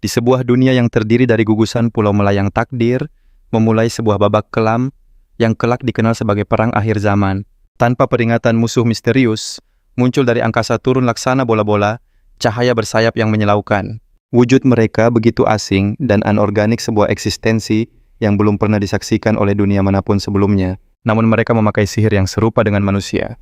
Di sebuah dunia yang terdiri dari gugusan pulau melayang takdir, memulai sebuah babak kelam yang kelak dikenal sebagai perang akhir zaman. Tanpa peringatan musuh misterius, muncul dari angkasa turun laksana bola-bola, cahaya bersayap yang menyilaukan. Wujud mereka begitu asing dan anorganik sebuah eksistensi yang belum pernah disaksikan oleh dunia manapun sebelumnya. Namun mereka memakai sihir yang serupa dengan manusia,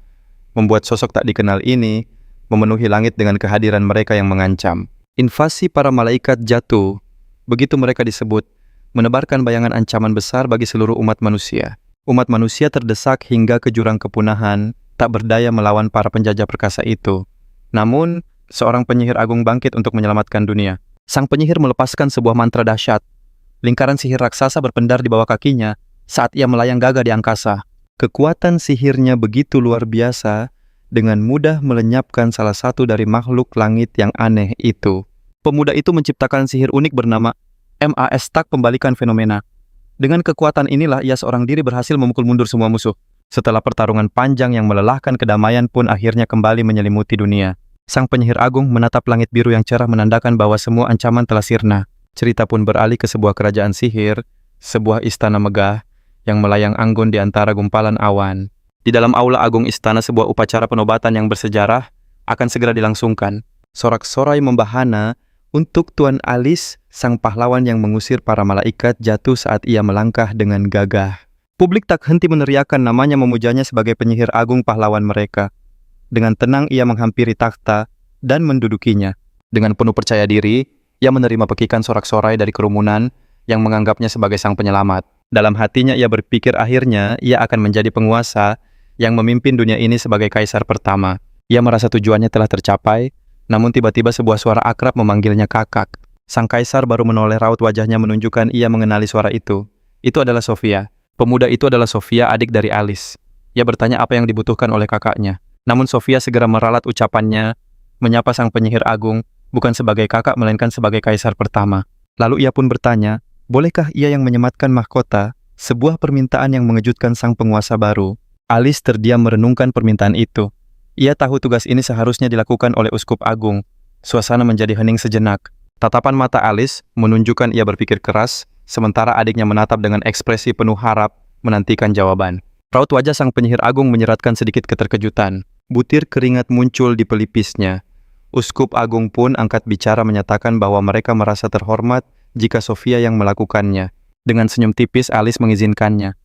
membuat sosok tak dikenal ini memenuhi langit dengan kehadiran mereka yang mengancam. Invasi para malaikat jatuh, begitu mereka disebut, menebarkan bayangan ancaman besar bagi seluruh umat manusia. Umat manusia terdesak hingga ke jurang kepunahan, tak berdaya melawan para penjajah perkasa itu. Namun, seorang penyihir agung bangkit untuk menyelamatkan dunia. Sang penyihir melepaskan sebuah mantra dahsyat. Lingkaran sihir raksasa berpendar di bawah kakinya saat ia melayang gagah di angkasa. Kekuatan sihirnya begitu luar biasa, dengan mudah melenyapkan salah satu dari makhluk langit yang aneh itu. Pemuda itu menciptakan sihir unik bernama MAS Tak Pembalikan Fenomena. Dengan kekuatan inilah ia seorang diri berhasil memukul mundur semua musuh. Setelah pertarungan panjang yang melelahkan, kedamaian pun akhirnya kembali menyelimuti dunia. Sang penyihir agung menatap langit biru yang cerah menandakan bahwa semua ancaman telah sirna. Cerita pun beralih ke sebuah kerajaan sihir, sebuah istana megah yang melayang anggun di antara gumpalan awan. Di dalam aula agung istana, sebuah upacara penobatan yang bersejarah akan segera dilangsungkan. Sorak-sorai membahana untuk Tuan Alice, sang pahlawan yang mengusir para malaikat jatuh saat ia melangkah dengan gagah. Publik tak henti meneriakan namanya, memujanya sebagai penyihir agung pahlawan mereka. Dengan tenang ia menghampiri takhta dan mendudukinya. Dengan penuh percaya diri, ia menerima pekikan sorak-sorai dari kerumunan yang menganggapnya sebagai sang penyelamat. Dalam hatinya ia berpikir akhirnya ia akan menjadi penguasa yang memimpin dunia ini sebagai kaisar pertama. Ia merasa tujuannya telah tercapai, namun tiba-tiba sebuah suara akrab memanggilnya kakak. Sang kaisar baru menoleh raut wajahnya menunjukkan ia mengenali suara itu. Itu adalah Sofia. Pemuda itu adalah Sofia, adik dari Alice. Ia bertanya apa yang dibutuhkan oleh kakaknya. Namun Sofia segera meralat ucapannya, menyapa sang penyihir agung, bukan sebagai kakak melainkan sebagai kaisar pertama. Lalu ia pun bertanya, bolehkah ia yang menyematkan mahkota, sebuah permintaan yang mengejutkan sang penguasa baru. Alice terdiam merenungkan permintaan itu. Ia tahu tugas ini seharusnya dilakukan oleh uskup agung. Suasana menjadi hening sejenak. Tatapan mata Alice menunjukkan ia berpikir keras, sementara adiknya menatap dengan ekspresi penuh harap, menantikan jawaban. Raut wajah sang penyihir agung menyeratkan sedikit keterkejutan. Butir keringat muncul di pelipisnya. Uskup agung pun angkat bicara menyatakan bahwa mereka merasa terhormat jika Sofia yang melakukannya. Dengan senyum tipis, Alice mengizinkannya.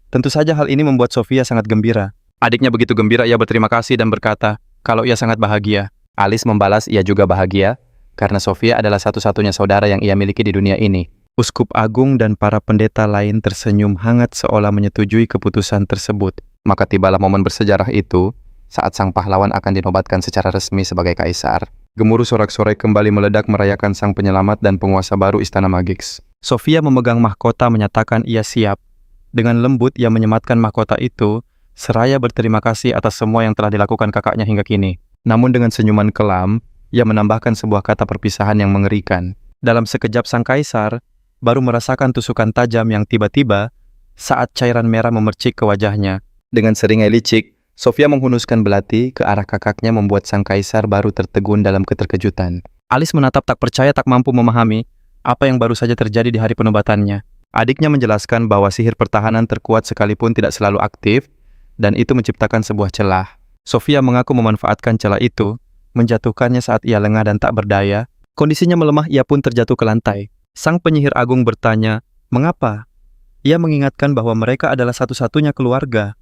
Tentu saja hal ini membuat Sofia sangat gembira. Adiknya begitu gembira, ia berterima kasih dan berkata, kalau ia sangat bahagia. Alice membalas, ia juga bahagia, karena Sofia adalah satu-satunya saudara yang ia miliki di dunia ini. Uskup agung dan para pendeta lain tersenyum hangat seolah menyetujui keputusan tersebut. Maka tibalah momen bersejarah itu, saat sang pahlawan akan dinobatkan secara resmi sebagai kaisar. Gemuruh sorak-sorai kembali meledak merayakan sang penyelamat dan penguasa baru Istana Magix. Sofia memegang mahkota menyatakan ia siap. Dengan lembut ia menyematkan mahkota itu, seraya berterima kasih atas semua yang telah dilakukan kakaknya hingga kini. Namun dengan senyuman kelam, ia menambahkan sebuah kata perpisahan yang mengerikan. Dalam sekejap sang kaisar baru merasakan tusukan tajam yang tiba-tiba saat cairan merah memercik ke wajahnya. Dengan seringai licik, Sofia menghunuskan belati ke arah kakaknya membuat sang kaisar baru tertegun dalam keterkejutan. Alice menatap tak percaya, tak mampu memahami apa yang baru saja terjadi di hari penobatannya. Adiknya menjelaskan bahwa sihir pertahanan terkuat sekalipun tidak selalu aktif, dan itu menciptakan sebuah celah. Sofia mengaku memanfaatkan celah itu, menjatuhkannya saat ia lengah dan tak berdaya. Kondisinya melemah, ia pun terjatuh ke lantai. Sang penyihir agung bertanya, mengapa? Ia mengingatkan bahwa mereka adalah satu-satunya keluarga.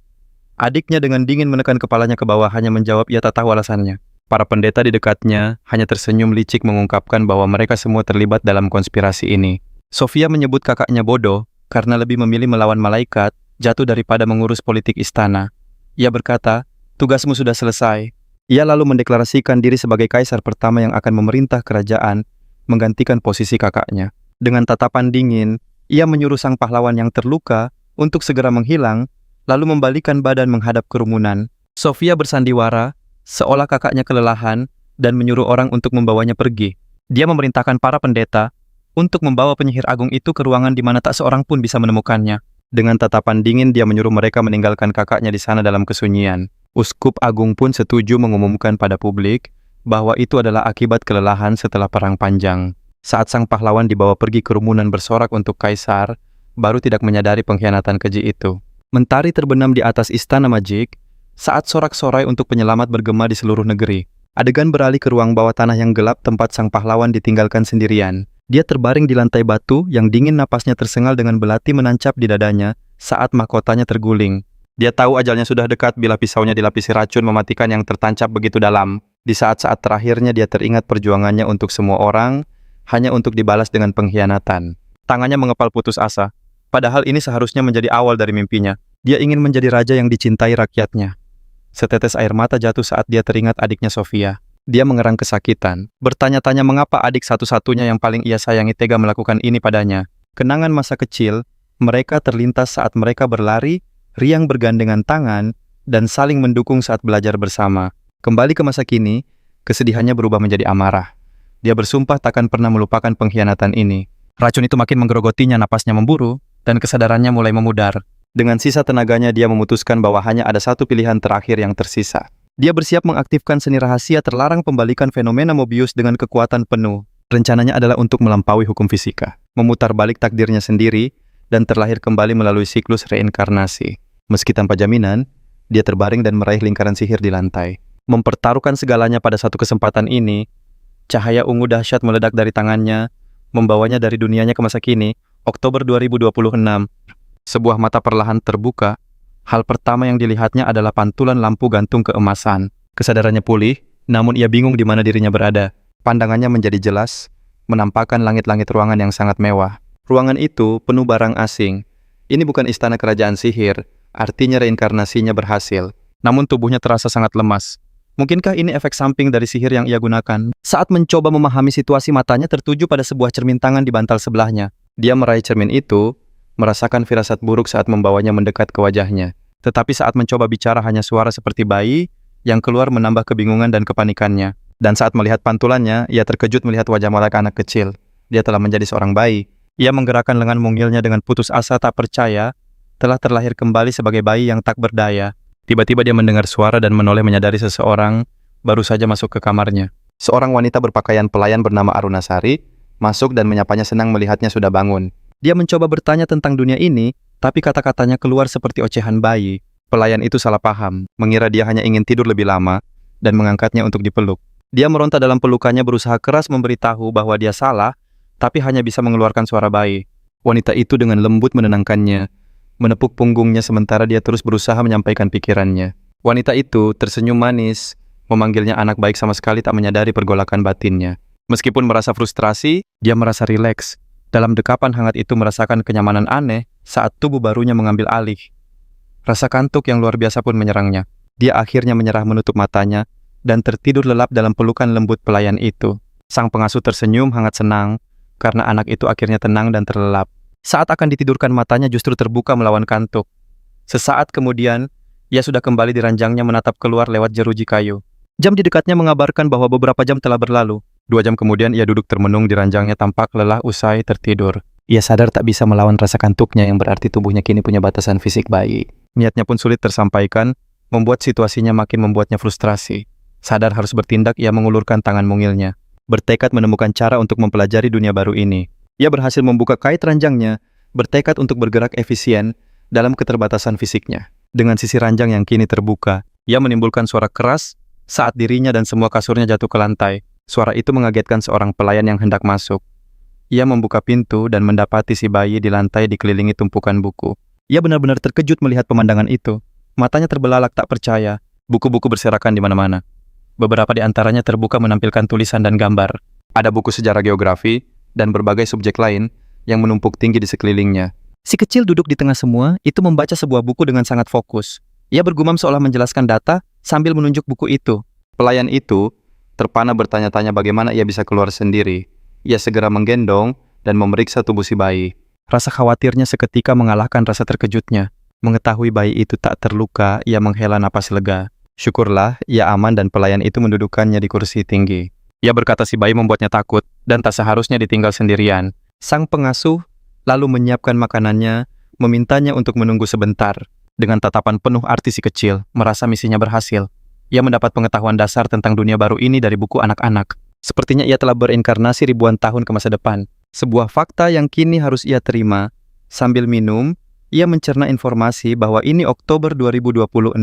Adiknya dengan dingin menekan kepalanya ke bawah, hanya menjawab ia tak tahu alasannya. Para pendeta di dekatnya hanya tersenyum licik mengungkapkan bahwa mereka semua terlibat dalam konspirasi ini. Sofia menyebut kakaknya bodoh karena lebih memilih melawan malaikat jatuh daripada mengurus politik istana. Ia berkata, tugasmu sudah selesai. Ia lalu mendeklarasikan diri sebagai kaisar pertama yang akan memerintah kerajaan, menggantikan posisi kakaknya. Dengan tatapan dingin, ia menyuruh sang pahlawan yang terluka untuk segera menghilang, lalu membalikan badan menghadap kerumunan. Sofia bersandiwara, seolah kakaknya kelelahan, dan menyuruh orang untuk membawanya pergi. Dia memerintahkan para pendeta untuk membawa penyihir agung itu ke ruangan di mana tak seorang pun bisa menemukannya. Dengan tatapan dingin, dia menyuruh mereka meninggalkan kakaknya di sana dalam kesunyian. Uskup agung pun setuju mengumumkan pada publik bahwa itu adalah akibat kelelahan setelah perang panjang. Saat sang pahlawan dibawa pergi kerumunan bersorak untuk kaisar, baru tidak menyadari pengkhianatan keji itu. Mentari terbenam di atas istana Majik saat sorak-sorai untuk penyelamat bergema di seluruh negeri. Adegan beralih ke ruang bawah tanah yang gelap tempat sang pahlawan ditinggalkan sendirian. Dia terbaring di lantai batu yang dingin, napasnya tersengal dengan belati menancap di dadanya saat mahkotanya terguling. Dia tahu ajalnya sudah dekat bila pisaunya dilapisi racun mematikan yang tertancap begitu dalam. Di saat-saat terakhirnya dia teringat perjuangannya untuk semua orang, hanya untuk dibalas dengan pengkhianatan. Tangannya mengepal putus asa. Padahal ini seharusnya menjadi awal dari mimpinya. Dia ingin menjadi raja yang dicintai rakyatnya. Setetes air mata jatuh saat dia teringat adiknya Sofia. Dia mengerang kesakitan, bertanya-tanya mengapa adik satu-satunya yang paling ia sayangi tega melakukan ini padanya. Kenangan masa kecil, mereka terlintas saat mereka berlari, riang bergandengan tangan, dan saling mendukung saat belajar bersama. Kembali ke masa kini, kesedihannya berubah menjadi amarah. Dia bersumpah takkan pernah melupakan pengkhianatan ini. Racun itu makin menggerogotinya, napasnya memburu, dan kesadarannya mulai memudar. Dengan sisa tenaganya dia memutuskan bahwa hanya ada satu pilihan terakhir yang tersisa. Dia bersiap mengaktifkan seni rahasia terlarang pembalikan fenomena Mobius dengan kekuatan penuh. Rencananya adalah untuk melampaui hukum fisika, memutar balik takdirnya sendiri, dan terlahir kembali melalui siklus reinkarnasi. Meski tanpa jaminan, dia terbaring dan meraih lingkaran sihir di lantai. Mempertaruhkan segalanya pada satu kesempatan ini, cahaya ungu dahsyat meledak dari tangannya, membawanya dari dunianya ke masa kini, Oktober 2026. Sebuah mata perlahan terbuka. Hal pertama yang dilihatnya adalah pantulan lampu gantung keemasan. Kesadarannya pulih, namun ia bingung di mana dirinya berada. Pandangannya menjadi jelas, menampakkan langit-langit ruangan yang sangat mewah. Ruangan itu penuh barang asing. Ini bukan istana kerajaan sihir, artinya reinkarnasinya berhasil. Namun tubuhnya terasa sangat lemas. Mungkinkah ini efek samping dari sihir yang ia gunakan? Saat mencoba memahami situasi, matanya tertuju pada sebuah cermin tangan di bantal sebelahnya. Dia meraih cermin itu, merasakan firasat buruk saat membawanya mendekat ke wajahnya. Tetapi saat mencoba bicara hanya suara seperti bayi yang keluar menambah kebingungan dan kepanikannya. Dan saat melihat pantulannya, ia terkejut melihat wajah malaikat anak kecil. Dia telah menjadi seorang bayi. Ia menggerakkan lengan mungilnya dengan putus asa, tak percaya telah terlahir kembali sebagai bayi yang tak berdaya. Tiba-tiba dia mendengar suara dan menoleh menyadari seseorang baru saja masuk ke kamarnya. Seorang wanita berpakaian pelayan bernama Arunasari masuk dan menyapanya senang melihatnya sudah bangun. Dia mencoba bertanya tentang dunia ini, tapi kata-katanya keluar seperti ocehan bayi. Pelayan itu salah paham, mengira dia hanya ingin tidur lebih lama, dan mengangkatnya untuk dipeluk. Dia meronta dalam pelukannya, berusaha keras memberitahu bahwa dia salah, tapi hanya bisa mengeluarkan suara bayi. Wanita itu dengan lembut menenangkannya, menepuk punggungnya sementara dia terus berusaha menyampaikan pikirannya. Wanita itu tersenyum manis, memanggilnya anak baik, sama sekali tak menyadari pergolakan batinnya. Meskipun merasa frustrasi, dia merasa rileks. Dalam dekapan hangat itu merasakan kenyamanan aneh saat tubuh barunya mengambil alih. Rasa kantuk yang luar biasa pun menyerangnya. Dia akhirnya menyerah, menutup matanya, dan tertidur lelap dalam pelukan lembut pelayan itu. Sang pengasuh tersenyum hangat senang, karena anak itu akhirnya tenang dan terlelap. Saat akan ditidurkan, matanya justru terbuka melawan kantuk. Sesaat kemudian, ia sudah kembali di ranjangnya menatap keluar lewat jeruji kayu. Jam di dekatnya mengabarkan bahwa beberapa jam telah berlalu. 2 jam kemudian ia duduk termenung di ranjangnya, tampak lelah usai tertidur. Ia sadar tak bisa melawan rasa kantuknya yang berarti tubuhnya kini punya batasan fisik bayi. Niatnya pun sulit tersampaikan, membuat situasinya makin membuatnya frustrasi. Sadar harus bertindak, ia mengulurkan tangan mungilnya. Bertekad menemukan cara untuk mempelajari dunia baru ini. Ia berhasil membuka kait ranjangnya, bertekad untuk bergerak efisien dalam keterbatasan fisiknya. Dengan sisi ranjang yang kini terbuka, ia menimbulkan suara keras saat dirinya dan semua kasurnya jatuh ke lantai. Suara itu mengagetkan seorang pelayan yang hendak masuk. Ia membuka pintu dan mendapati si bayi di lantai dikelilingi tumpukan buku. Ia benar-benar terkejut melihat pemandangan itu. Matanya terbelalak tak percaya. Buku-buku berserakan di mana-mana. Beberapa di antaranya terbuka menampilkan tulisan dan gambar. Ada buku sejarah geografi dan berbagai subjek lain yang menumpuk tinggi di sekelilingnya. Si kecil duduk di tengah semua itu membaca sebuah buku dengan sangat fokus. Ia bergumam seolah menjelaskan data sambil menunjuk buku itu. Pelayan itu terpana bertanya-tanya bagaimana ia bisa keluar sendiri. Ia segera menggendong dan memeriksa tubuh si bayi. Rasa khawatirnya seketika mengalahkan rasa terkejutnya. Mengetahui bayi itu tak terluka, ia menghela napas lega. Syukurlah, ia aman dan pelayan itu mendudukkannya di kursi tinggi. Ia berkata si bayi membuatnya takut dan tak seharusnya ditinggal sendirian. Sang pengasuh lalu menyiapkan makanannya, memintanya untuk menunggu sebentar. Dengan tatapan penuh arti, si kecil merasa misinya berhasil. Ia mendapat pengetahuan dasar tentang dunia baru ini dari buku anak-anak. Sepertinya ia telah berinkarnasi ribuan tahun ke masa depan. Sebuah fakta yang kini harus ia terima. Sambil minum, ia mencerna informasi bahwa ini Oktober 2026.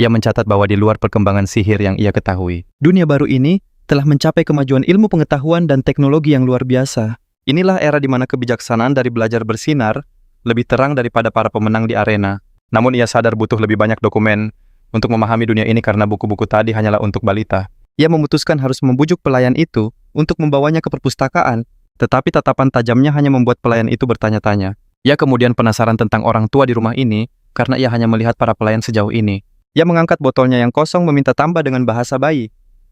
Ia mencatat bahwa di luar perkembangan sihir yang ia ketahui, dunia baru ini telah mencapai kemajuan ilmu pengetahuan dan teknologi yang luar biasa. Inilah era di mana kebijaksanaan dari belajar bersinar lebih terang daripada para pemenang di arena. Namun ia sadar butuh lebih banyak dokumen untuk memahami dunia ini karena buku-buku tadi hanyalah untuk balita. Ia memutuskan harus membujuk pelayan itu untuk membawanya ke perpustakaan, tetapi tatapan tajamnya hanya membuat pelayan itu bertanya-tanya. Ia kemudian penasaran tentang orang tua di rumah ini karena ia hanya melihat para pelayan sejauh ini. Ia mengangkat botolnya yang kosong meminta tambah dengan bahasa bayi.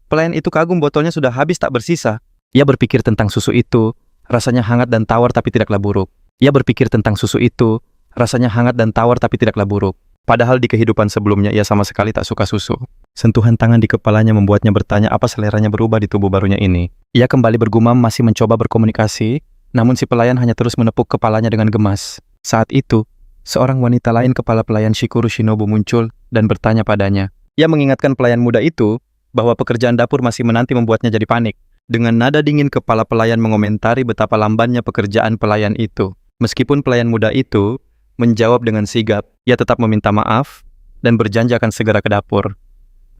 Pelayan itu kagum botolnya sudah habis tak bersisa. Ia berpikir tentang susu itu, rasanya hangat dan tawar tapi tidaklah buruk. Ia berpikir tentang susu itu, rasanya hangat dan tawar tapi tidaklah buruk. Padahal di kehidupan sebelumnya ia sama sekali tak suka susu. Sentuhan tangan di kepalanya membuatnya bertanya apa seleranya berubah di tubuh barunya ini. Ia kembali bergumam masih mencoba berkomunikasi, namun si pelayan hanya terus menepuk kepalanya dengan gemas. Saat itu, seorang wanita lain kepala pelayan Shikuru Shinobu muncul dan bertanya padanya. Ia mengingatkan pelayan muda itu bahwa pekerjaan dapur masih menanti membuatnya jadi panik. Dengan nada dingin kepala pelayan mengomentari betapa lambannya pekerjaan pelayan itu. Meskipun pelayan muda itu menjawab dengan sigap, ia tetap meminta maaf dan berjanji akan segera ke dapur.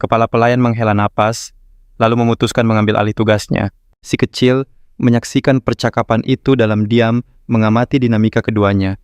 Kepala pelayan menghela napas, lalu memutuskan mengambil alih tugasnya. Si kecil menyaksikan percakapan itu dalam diam, mengamati dinamika keduanya.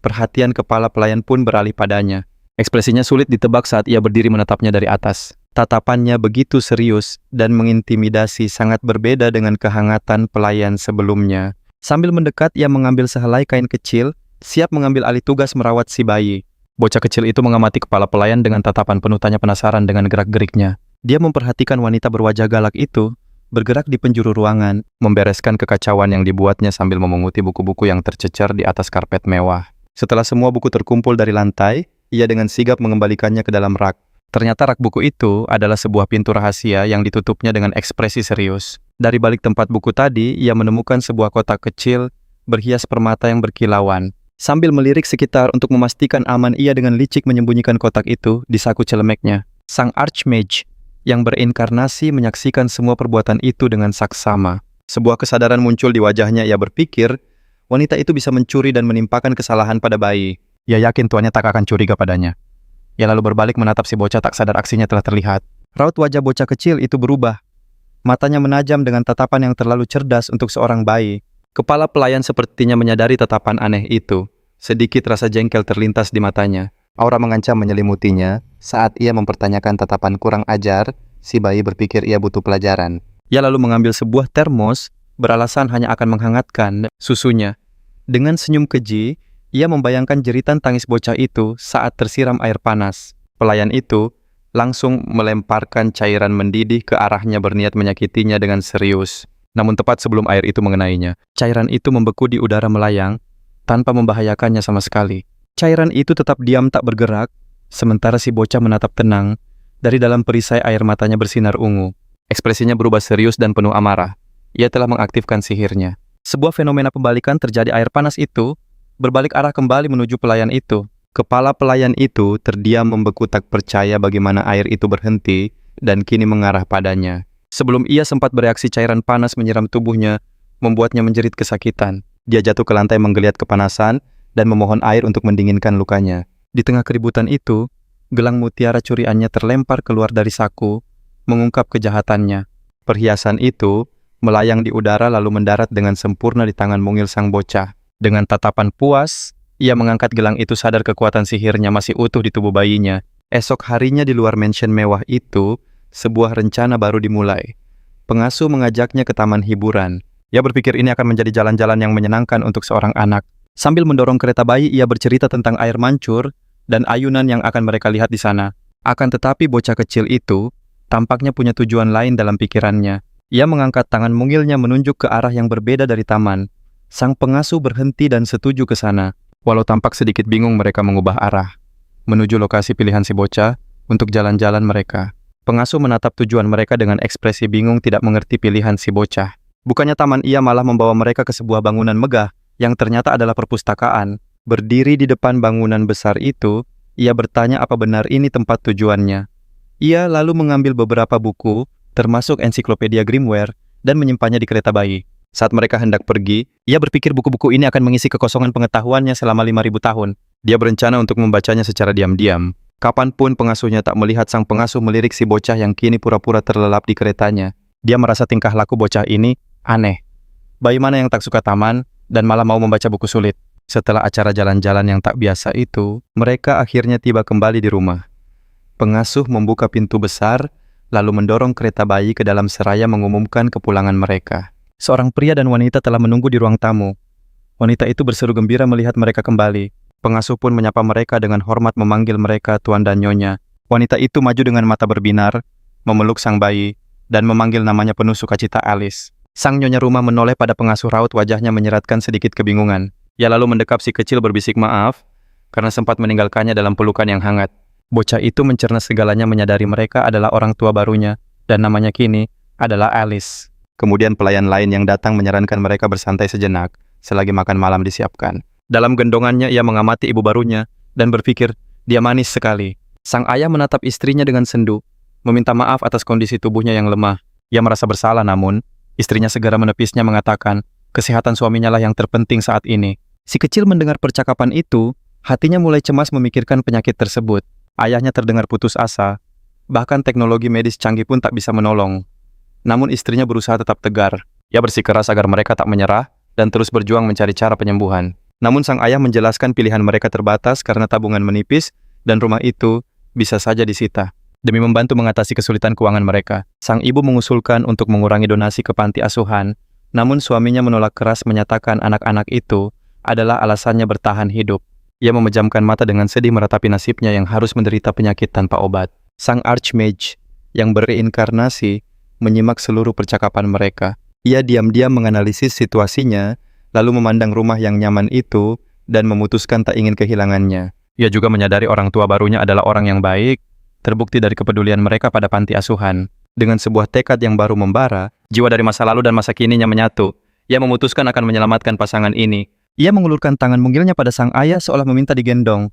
Perhatian kepala pelayan pun beralih padanya. Ekspresinya sulit ditebak saat ia berdiri menatapnya dari atas. Tatapannya begitu serius dan mengintimidasi, sangat berbeda dengan kehangatan pelayan sebelumnya. Sambil mendekat, ia mengambil sehelai kain kecil, siap mengambil alih tugas merawat si bayi. Bocah kecil itu mengamati kepala pelayan dengan tatapan penuh tanya penasaran dengan gerak-geriknya. Dia memperhatikan wanita berwajah galak itu, bergerak di penjuru ruangan, membereskan kekacauan yang dibuatnya sambil memunguti buku-buku yang tercecer di atas karpet mewah. Setelah semua buku terkumpul dari lantai, ia dengan sigap mengembalikannya ke dalam rak. Ternyata rak buku itu adalah sebuah pintu rahasia yang ditutupnya dengan ekspresi serius. Dari balik tempat buku tadi, ia menemukan sebuah kotak kecil berhias permata yang berkilauan. Sambil melirik sekitar untuk memastikan aman, ia dengan licik menyembunyikan kotak itu di saku celemeknya. Sang Archmage yang berinkarnasi menyaksikan semua perbuatan itu dengan saksama. Sebuah kesadaran muncul di wajahnya. Ia berpikir, wanita itu bisa mencuri dan menimpakan kesalahan pada bayi. Ia yakin tuannya tak akan curiga padanya. Ia lalu berbalik menatap si bocah, tak sadar aksinya telah terlihat. Raut wajah bocah kecil itu berubah. Matanya menajam dengan tatapan yang terlalu cerdas untuk seorang bayi. Kepala pelayan sepertinya menyadari tatapan aneh itu. Sedikit rasa jengkel terlintas di matanya. Aura mengancam menyelimutinya. Saat ia mempertanyakan tatapan kurang ajar, si bayi berpikir ia butuh pelajaran. Ia lalu mengambil sebuah termos, beralasan hanya akan menghangatkan susunya. Dengan senyum keji, ia membayangkan jeritan tangis bocah itu saat tersiram air panas. Pelayan itu langsung melemparkan cairan mendidih ke arahnya berniat menyakitinya dengan serius. Namun tepat sebelum air itu mengenainya, cairan itu membeku di udara melayang, tanpa membahayakannya sama sekali. Cairan itu tetap diam tak bergerak, sementara si bocah menatap tenang. Dari dalam perisai air matanya bersinar ungu. Ekspresinya berubah serius dan penuh amarah. Ia telah mengaktifkan sihirnya. Sebuah fenomena pembalikan terjadi, air panas itu berbalik arah kembali menuju pelayan itu. Kepala pelayan itu terdiam membeku, tak percaya bagaimana air itu berhenti dan kini mengarah padanya. Sebelum ia sempat bereaksi, cairan panas menyiram tubuhnya, membuatnya menjerit kesakitan. Dia jatuh ke lantai menggeliat kepanasan dan memohon air untuk mendinginkan lukanya. Di tengah keributan itu, gelang mutiara curiannya terlempar keluar dari saku, mengungkap kejahatannya. Perhiasan itu melayang di udara lalu mendarat dengan sempurna di tangan mungil sang bocah. Dengan tatapan puas, ia mengangkat gelang itu, sadar kekuatan sihirnya masih utuh di tubuh bayinya. Esok harinya di luar mansion mewah itu, sebuah rencana baru dimulai. Pengasuh mengajaknya ke taman hiburan. Ia berpikir ini akan menjadi jalan-jalan yang menyenangkan untuk seorang anak. Sambil mendorong kereta bayi, ia bercerita tentang air mancur dan ayunan yang akan mereka lihat di sana. Akan tetapi bocah kecil itu tampaknya punya tujuan lain dalam pikirannya. Ia mengangkat tangan mungilnya menunjuk ke arah yang berbeda dari taman. Sang pengasuh berhenti dan setuju ke sana. Walau tampak sedikit bingung, mereka mengubah arah menuju lokasi pilihan si bocah untuk jalan-jalan mereka. Pengasuh menatap tujuan mereka dengan ekspresi bingung, tidak mengerti pilihan si bocah. Bukannya taman, ia malah membawa mereka ke sebuah bangunan megah yang ternyata adalah perpustakaan. Berdiri di depan bangunan besar itu, ia bertanya apa benar ini tempat tujuannya. Ia lalu mengambil beberapa buku, termasuk ensiklopedia Grimware, dan menyimpannya di kereta bayi. Saat mereka hendak pergi, ia berpikir buku-buku ini akan mengisi kekosongan pengetahuannya selama 5.000 tahun. Dia berencana untuk membacanya secara diam-diam. Kapanpun pengasuhnya tak melihat, sang pengasuh melirik si bocah yang kini pura-pura terlelap di keretanya. Dia merasa tingkah laku bocah ini aneh. Bayi mana yang tak suka taman dan malah mau membaca buku sulit? Setelah acara jalan-jalan yang tak biasa itu, mereka akhirnya tiba kembali di rumah. Pengasuh membuka pintu besar, lalu mendorong kereta bayi ke dalam seraya mengumumkan kepulangan mereka. Seorang pria dan wanita telah menunggu di ruang tamu. Wanita itu berseru gembira melihat mereka kembali. Pengasuh pun menyapa mereka dengan hormat, memanggil mereka tuan dan nyonya. Wanita itu maju dengan mata berbinar, memeluk sang bayi, dan memanggil namanya penuh sukacita, Alice. Sang nyonya rumah menoleh pada pengasuh, raut wajahnya menyeratkan sedikit kebingungan. Ia lalu mendekap si kecil berbisik maaf, karena sempat meninggalkannya dalam pelukan yang hangat. Bocah itu mencerna segalanya, menyadari mereka adalah orang tua barunya, dan namanya kini adalah Alice. Kemudian pelayan lain yang datang menyarankan mereka bersantai sejenak, selagi makan malam disiapkan. Dalam gendongannya ia mengamati ibu barunya, dan berpikir, dia manis sekali. Sang ayah menatap istrinya dengan sendu, meminta maaf atas kondisi tubuhnya yang lemah. Ia merasa bersalah, namun istrinya segera menepisnya, mengatakan, kesehatan suaminya lah yang terpenting saat ini. Si kecil mendengar percakapan itu, hatinya mulai cemas memikirkan penyakit tersebut. Ayahnya terdengar putus asa, bahkan teknologi medis canggih pun tak bisa menolong. Namun istrinya berusaha tetap tegar. Ia bersikeras agar mereka tak menyerah, dan terus berjuang mencari cara penyembuhan. Namun sang ayah menjelaskan pilihan mereka terbatas karena tabungan menipis, dan rumah itu bisa saja disita. Demi membantu mengatasi kesulitan keuangan mereka, sang ibu mengusulkan untuk mengurangi donasi ke panti asuhan, namun suaminya menolak keras, menyatakan anak-anak itu adalah alasannya bertahan hidup. Ia memejamkan mata dengan sedih meratapi nasibnya yang harus menderita penyakit tanpa obat. Sang Archmage yang bereinkarnasi menyimak seluruh percakapan mereka. Ia diam-diam menganalisis situasinya, lalu memandang rumah yang nyaman itu, dan memutuskan tak ingin kehilangannya. Ia juga menyadari orang tua barunya adalah orang yang baik, terbukti dari kepedulian mereka pada panti asuhan. Dengan sebuah tekad yang baru membara, jiwa dari masa lalu dan masa kininya menyatu. Ia memutuskan akan menyelamatkan pasangan ini. Ia mengulurkan tangan mungilnya pada sang ayah seolah meminta digendong.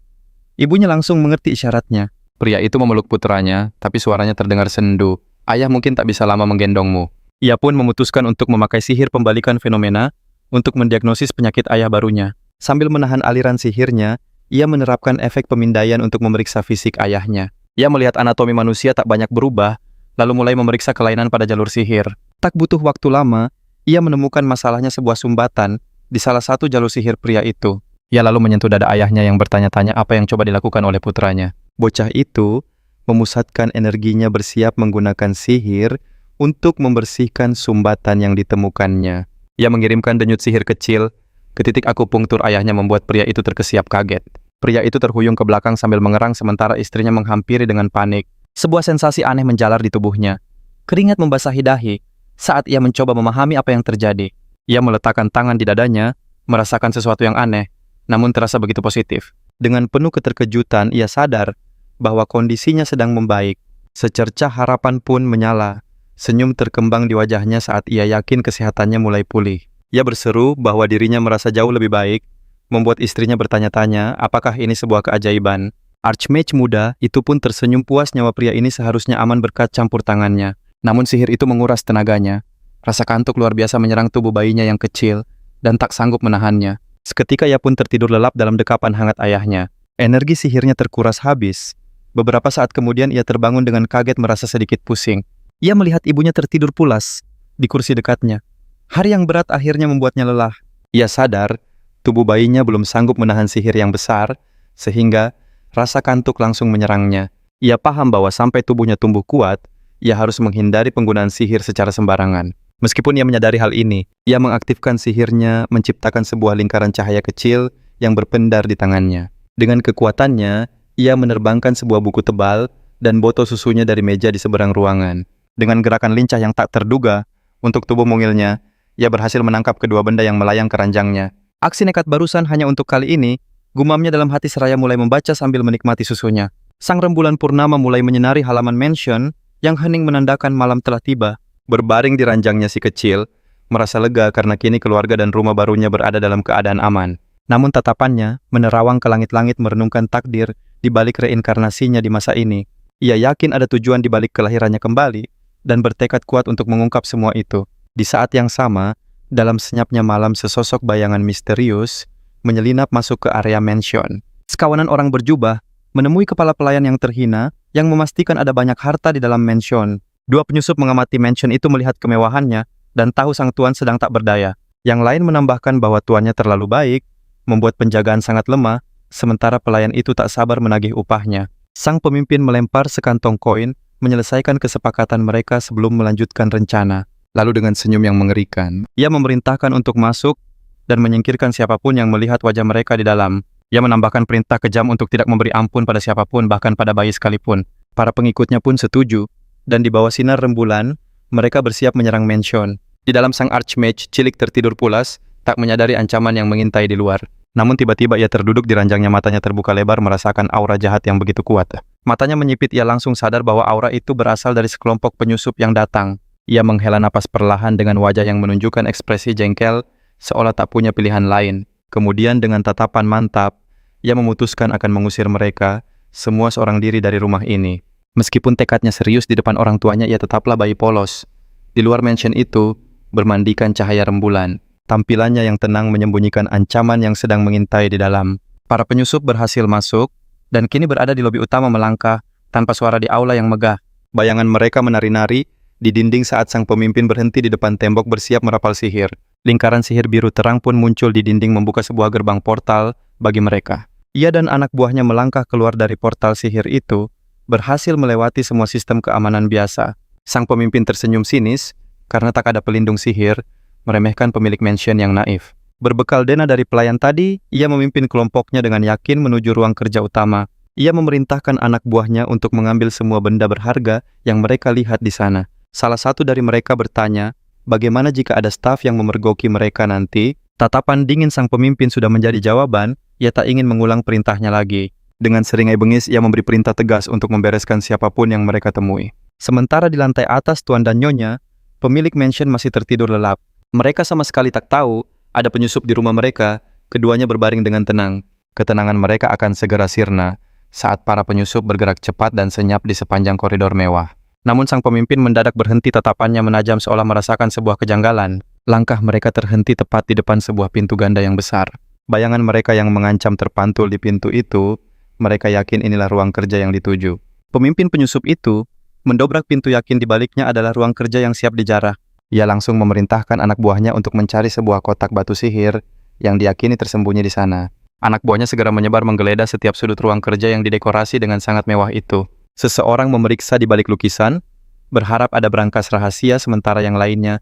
Ibunya langsung mengerti isyaratnya. Pria itu memeluk putranya, tapi suaranya terdengar sendu. Ayah mungkin tak bisa lama menggendongmu. Ia pun memutuskan untuk memakai sihir pembalikan fenomena untuk mendiagnosis penyakit ayah barunya. Sambil menahan aliran sihirnya, ia menerapkan efek pemindaian untuk memeriksa fisik ayahnya. Ia melihat anatomi manusia tak banyak berubah, lalu mulai memeriksa kelainan pada jalur sihir. Tak butuh waktu lama, ia menemukan masalahnya sebuah sumbatan di salah satu jalur sihir pria itu. Ia lalu menyentuh dada ayahnya yang bertanya-tanya apa yang coba dilakukan oleh putranya. Bocah itu memusatkan energinya bersiap menggunakan sihir untuk membersihkan sumbatan yang ditemukannya. Ia mengirimkan denyut sihir kecil ke titik akupunktur ayahnya, membuat pria itu terkesiap kaget. Pria itu terhuyung ke belakang sambil mengerang sementara istrinya menghampiri dengan panik. Sebuah sensasi aneh menjalar di tubuhnya. Keringat membasahi dahi saat ia mencoba memahami apa yang terjadi. Ia meletakkan tangan di dadanya, merasakan sesuatu yang aneh, namun terasa begitu positif. Dengan penuh keterkejutan, ia sadar bahwa kondisinya sedang membaik. Secercah harapan pun menyala. Senyum terkembang di wajahnya saat ia yakin kesehatannya mulai pulih. Ia berseru bahwa dirinya merasa jauh lebih baik, membuat istrinya bertanya-tanya apakah ini sebuah keajaiban. Archmage muda itu pun tersenyum puas, nyawa pria ini seharusnya aman berkat campur tangannya. Namun sihir itu menguras tenaganya. Rasa kantuk luar biasa menyerang tubuh bayinya yang kecil, dan tak sanggup menahannya. Seketika ia pun tertidur lelap dalam dekapan hangat ayahnya. Energi sihirnya terkuras habis. Beberapa saat kemudian ia terbangun dengan kaget, merasa sedikit pusing. Ia melihat ibunya tertidur pulas di kursi dekatnya. Hari yang berat akhirnya membuatnya lelah. Ia sadar tubuh bayinya belum sanggup menahan sihir yang besar, sehingga rasa kantuk langsung menyerangnya. Ia paham bahwa sampai tubuhnya tumbuh kuat, ia harus menghindari penggunaan sihir secara sembarangan. Meskipun ia menyadari hal ini, ia mengaktifkan sihirnya menciptakan sebuah lingkaran cahaya kecil yang berpendar di tangannya. Dengan kekuatannya, ia menerbangkan sebuah buku tebal dan botol susunya dari meja di seberang ruangan. Dengan gerakan lincah yang tak terduga untuk tubuh mungilnya, ia berhasil menangkap kedua benda yang melayang ke ranjangnya. Aksi nekat barusan hanya untuk kali ini, gumamnya dalam hati seraya mulai membaca sambil menikmati susunya. Sang rembulan purnama mulai menyinari halaman mansion yang hening menandakan malam telah tiba. Berbaring di ranjangnya si kecil, merasa lega karena kini keluarga dan rumah barunya berada dalam keadaan aman. Namun tatapannya menerawang ke langit-langit merenungkan takdir di balik reinkarnasinya di masa ini. Ia yakin ada tujuan di balik kelahirannya kembali, dan bertekad kuat untuk mengungkap semua itu. Di saat yang sama, dalam senyapnya malam sesosok bayangan misterius menyelinap masuk ke area mansion. Sekawanan orang berjubah menemui kepala pelayan yang terhina yang memastikan ada banyak harta di dalam mansion. Dua penyusup mengamati mansion itu melihat kemewahannya dan tahu sang tuan sedang tak berdaya. Yang lain menambahkan bahwa tuannya terlalu baik, membuat penjagaan sangat lemah, sementara pelayan itu tak sabar menagih upahnya. Sang pemimpin melempar sekantong koin, menyelesaikan kesepakatan mereka sebelum melanjutkan rencana. Lalu dengan senyum yang mengerikan, ia memerintahkan untuk masuk dan menyingkirkan siapapun yang melihat wajah mereka di dalam. Ia menambahkan perintah kejam untuk tidak memberi ampun pada siapapun, bahkan pada bayi sekalipun. Para pengikutnya pun setuju, dan di bawah sinar rembulan, mereka bersiap menyerang mansion. Di dalam sang archmage, Cilik tertidur pulas, tak menyadari ancaman yang mengintai di luar. Namun tiba-tiba ia terduduk di ranjangnya, matanya terbuka lebar merasakan aura jahat yang begitu kuat. Matanya menyipit, ia langsung sadar bahwa aura itu berasal dari sekelompok penyusup yang datang. Ia menghela napas perlahan dengan wajah yang menunjukkan ekspresi jengkel, seolah tak punya pilihan lain. Kemudian dengan tatapan mantap, ia memutuskan akan mengusir mereka, semua seorang diri dari rumah ini. Meskipun tekadnya serius di depan orang tuanya, ia tetaplah bayi polos. Di luar mansion itu, bermandikan cahaya rembulan. Tampilannya yang tenang menyembunyikan ancaman yang sedang mengintai di dalam. Para penyusup berhasil masuk, dan kini berada di lobi utama melangkah, tanpa suara di aula yang megah. Bayangan mereka menari-nari di dinding saat sang pemimpin berhenti di depan tembok bersiap merapal sihir. Lingkaran sihir biru terang pun muncul di dinding membuka sebuah gerbang portal bagi mereka. Ia dan anak buahnya melangkah keluar dari portal sihir itu, berhasil melewati semua sistem keamanan biasa. Sang pemimpin tersenyum sinis, karena tak ada pelindung sihir, meremehkan pemilik mansion yang naif. Berbekal dana dari pelayan tadi, ia memimpin kelompoknya dengan yakin menuju ruang kerja utama. Ia memerintahkan anak buahnya untuk mengambil semua benda berharga yang mereka lihat di sana. Salah satu dari mereka bertanya, bagaimana jika ada staf yang memergoki mereka nanti? Tatapan dingin sang pemimpin sudah menjadi jawaban, ia tak ingin mengulang perintahnya lagi. Dengan seringai bengis, ia memberi perintah tegas untuk membereskan siapapun yang mereka temui. Sementara di lantai atas, Tuan dan Nyonya, pemilik mansion masih tertidur lelap. Mereka sama sekali tak tahu ada penyusup di rumah mereka, keduanya berbaring dengan tenang. Ketenangan mereka akan segera sirna saat para penyusup bergerak cepat dan senyap di sepanjang koridor mewah. Namun sang pemimpin mendadak berhenti, tatapannya menajam seolah merasakan sebuah kejanggalan. Langkah mereka terhenti tepat di depan sebuah pintu ganda yang besar. Bayangan mereka yang mengancam terpantul di pintu itu, mereka yakin inilah ruang kerja yang dituju. Pemimpin penyusup itu mendobrak pintu, yakin di baliknya adalah ruang kerja yang siap dijarah. Ia langsung memerintahkan anak buahnya untuk mencari sebuah kotak batu sihir yang diyakini tersembunyi di sana. Anak buahnya segera menyebar menggeledah setiap sudut ruang kerja yang didekorasi dengan sangat mewah itu. Seseorang memeriksa di balik lukisan, berharap ada berangkas rahasia, sementara yang lainnya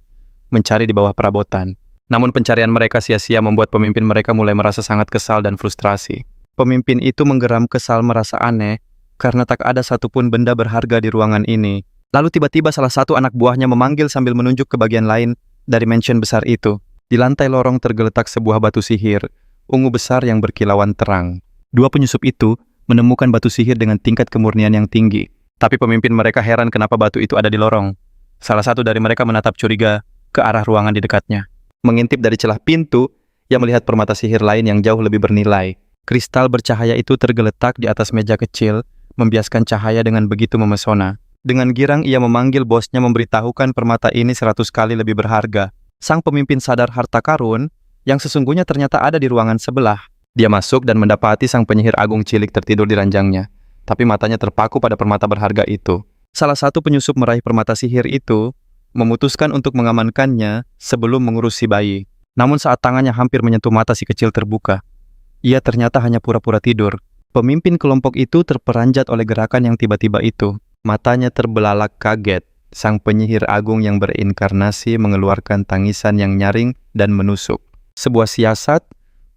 mencari di bawah perabotan. Namun pencarian mereka sia-sia, membuat pemimpin mereka mulai merasa sangat kesal dan frustrasi. Pemimpin itu menggeram kesal, merasa aneh, karena tak ada satupun benda berharga di ruangan ini. Lalu tiba-tiba salah satu anak buahnya memanggil sambil menunjuk ke bagian lain dari mansion besar itu. Di lantai lorong tergeletak sebuah batu sihir, ungu besar yang berkilauan terang. Dua penyusup itu menemukan batu sihir dengan tingkat kemurnian yang tinggi. Tapi pemimpin mereka heran kenapa batu itu ada di lorong. Salah satu dari mereka menatap curiga ke arah ruangan di dekatnya. Mengintip dari celah pintu, ia melihat permata sihir lain yang jauh lebih bernilai. Kristal bercahaya itu tergeletak di atas meja kecil, membiaskan cahaya dengan begitu memesona. Dengan girang ia memanggil bosnya, memberitahukan permata ini 100 kali lebih berharga. Sang pemimpin sadar harta karun yang sesungguhnya ternyata ada di ruangan sebelah. Dia masuk dan mendapati sang penyihir agung Cilik tertidur di ranjangnya, tapi matanya terpaku pada permata berharga itu. Salah satu penyusup meraih permata sihir itu, memutuskan untuk mengamankannya sebelum mengurus si bayi. Namun saat tangannya hampir menyentuh mata si kecil terbuka. Ia ternyata hanya pura-pura tidur. Pemimpin kelompok itu terperanjat oleh gerakan yang tiba-tiba itu. Matanya terbelalak kaget. Sang penyihir agung yang berinkarnasi mengeluarkan tangisan yang nyaring dan menusuk. Sebuah siasat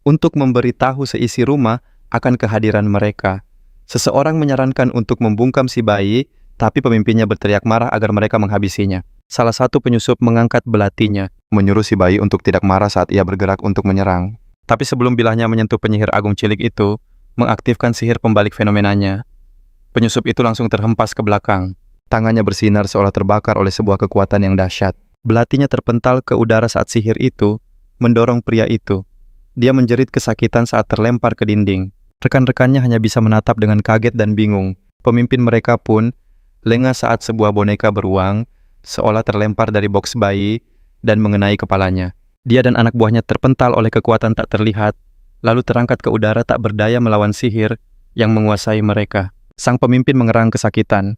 untuk memberitahu seisi rumah akan kehadiran mereka. Seseorang menyarankan untuk membungkam si bayi, tapi pemimpinnya berteriak marah agar mereka menghabisinya. Salah satu penyusup mengangkat belatinya, menyuruh si bayi untuk tidak marah saat ia bergerak untuk menyerang. Tapi sebelum bilahnya menyentuh penyihir agung Cilik itu, mengaktifkan sihir pembalik fenomenanya, penyusup itu langsung terhempas ke belakang. Tangannya bersinar seolah terbakar oleh sebuah kekuatan yang dahsyat. Belatinya terpental ke udara saat sihir itu mendorong pria itu. Dia menjerit kesakitan saat terlempar ke dinding. Rekan-rekannya hanya bisa menatap dengan kaget dan bingung. Pemimpin mereka pun lengah saat sebuah boneka beruang seolah terlempar dari boks bayi dan mengenai kepalanya. Dia dan anak buahnya terpental oleh kekuatan tak terlihat, lalu terangkat ke udara tak berdaya melawan sihir yang menguasai mereka. Sang pemimpin mengerang kesakitan.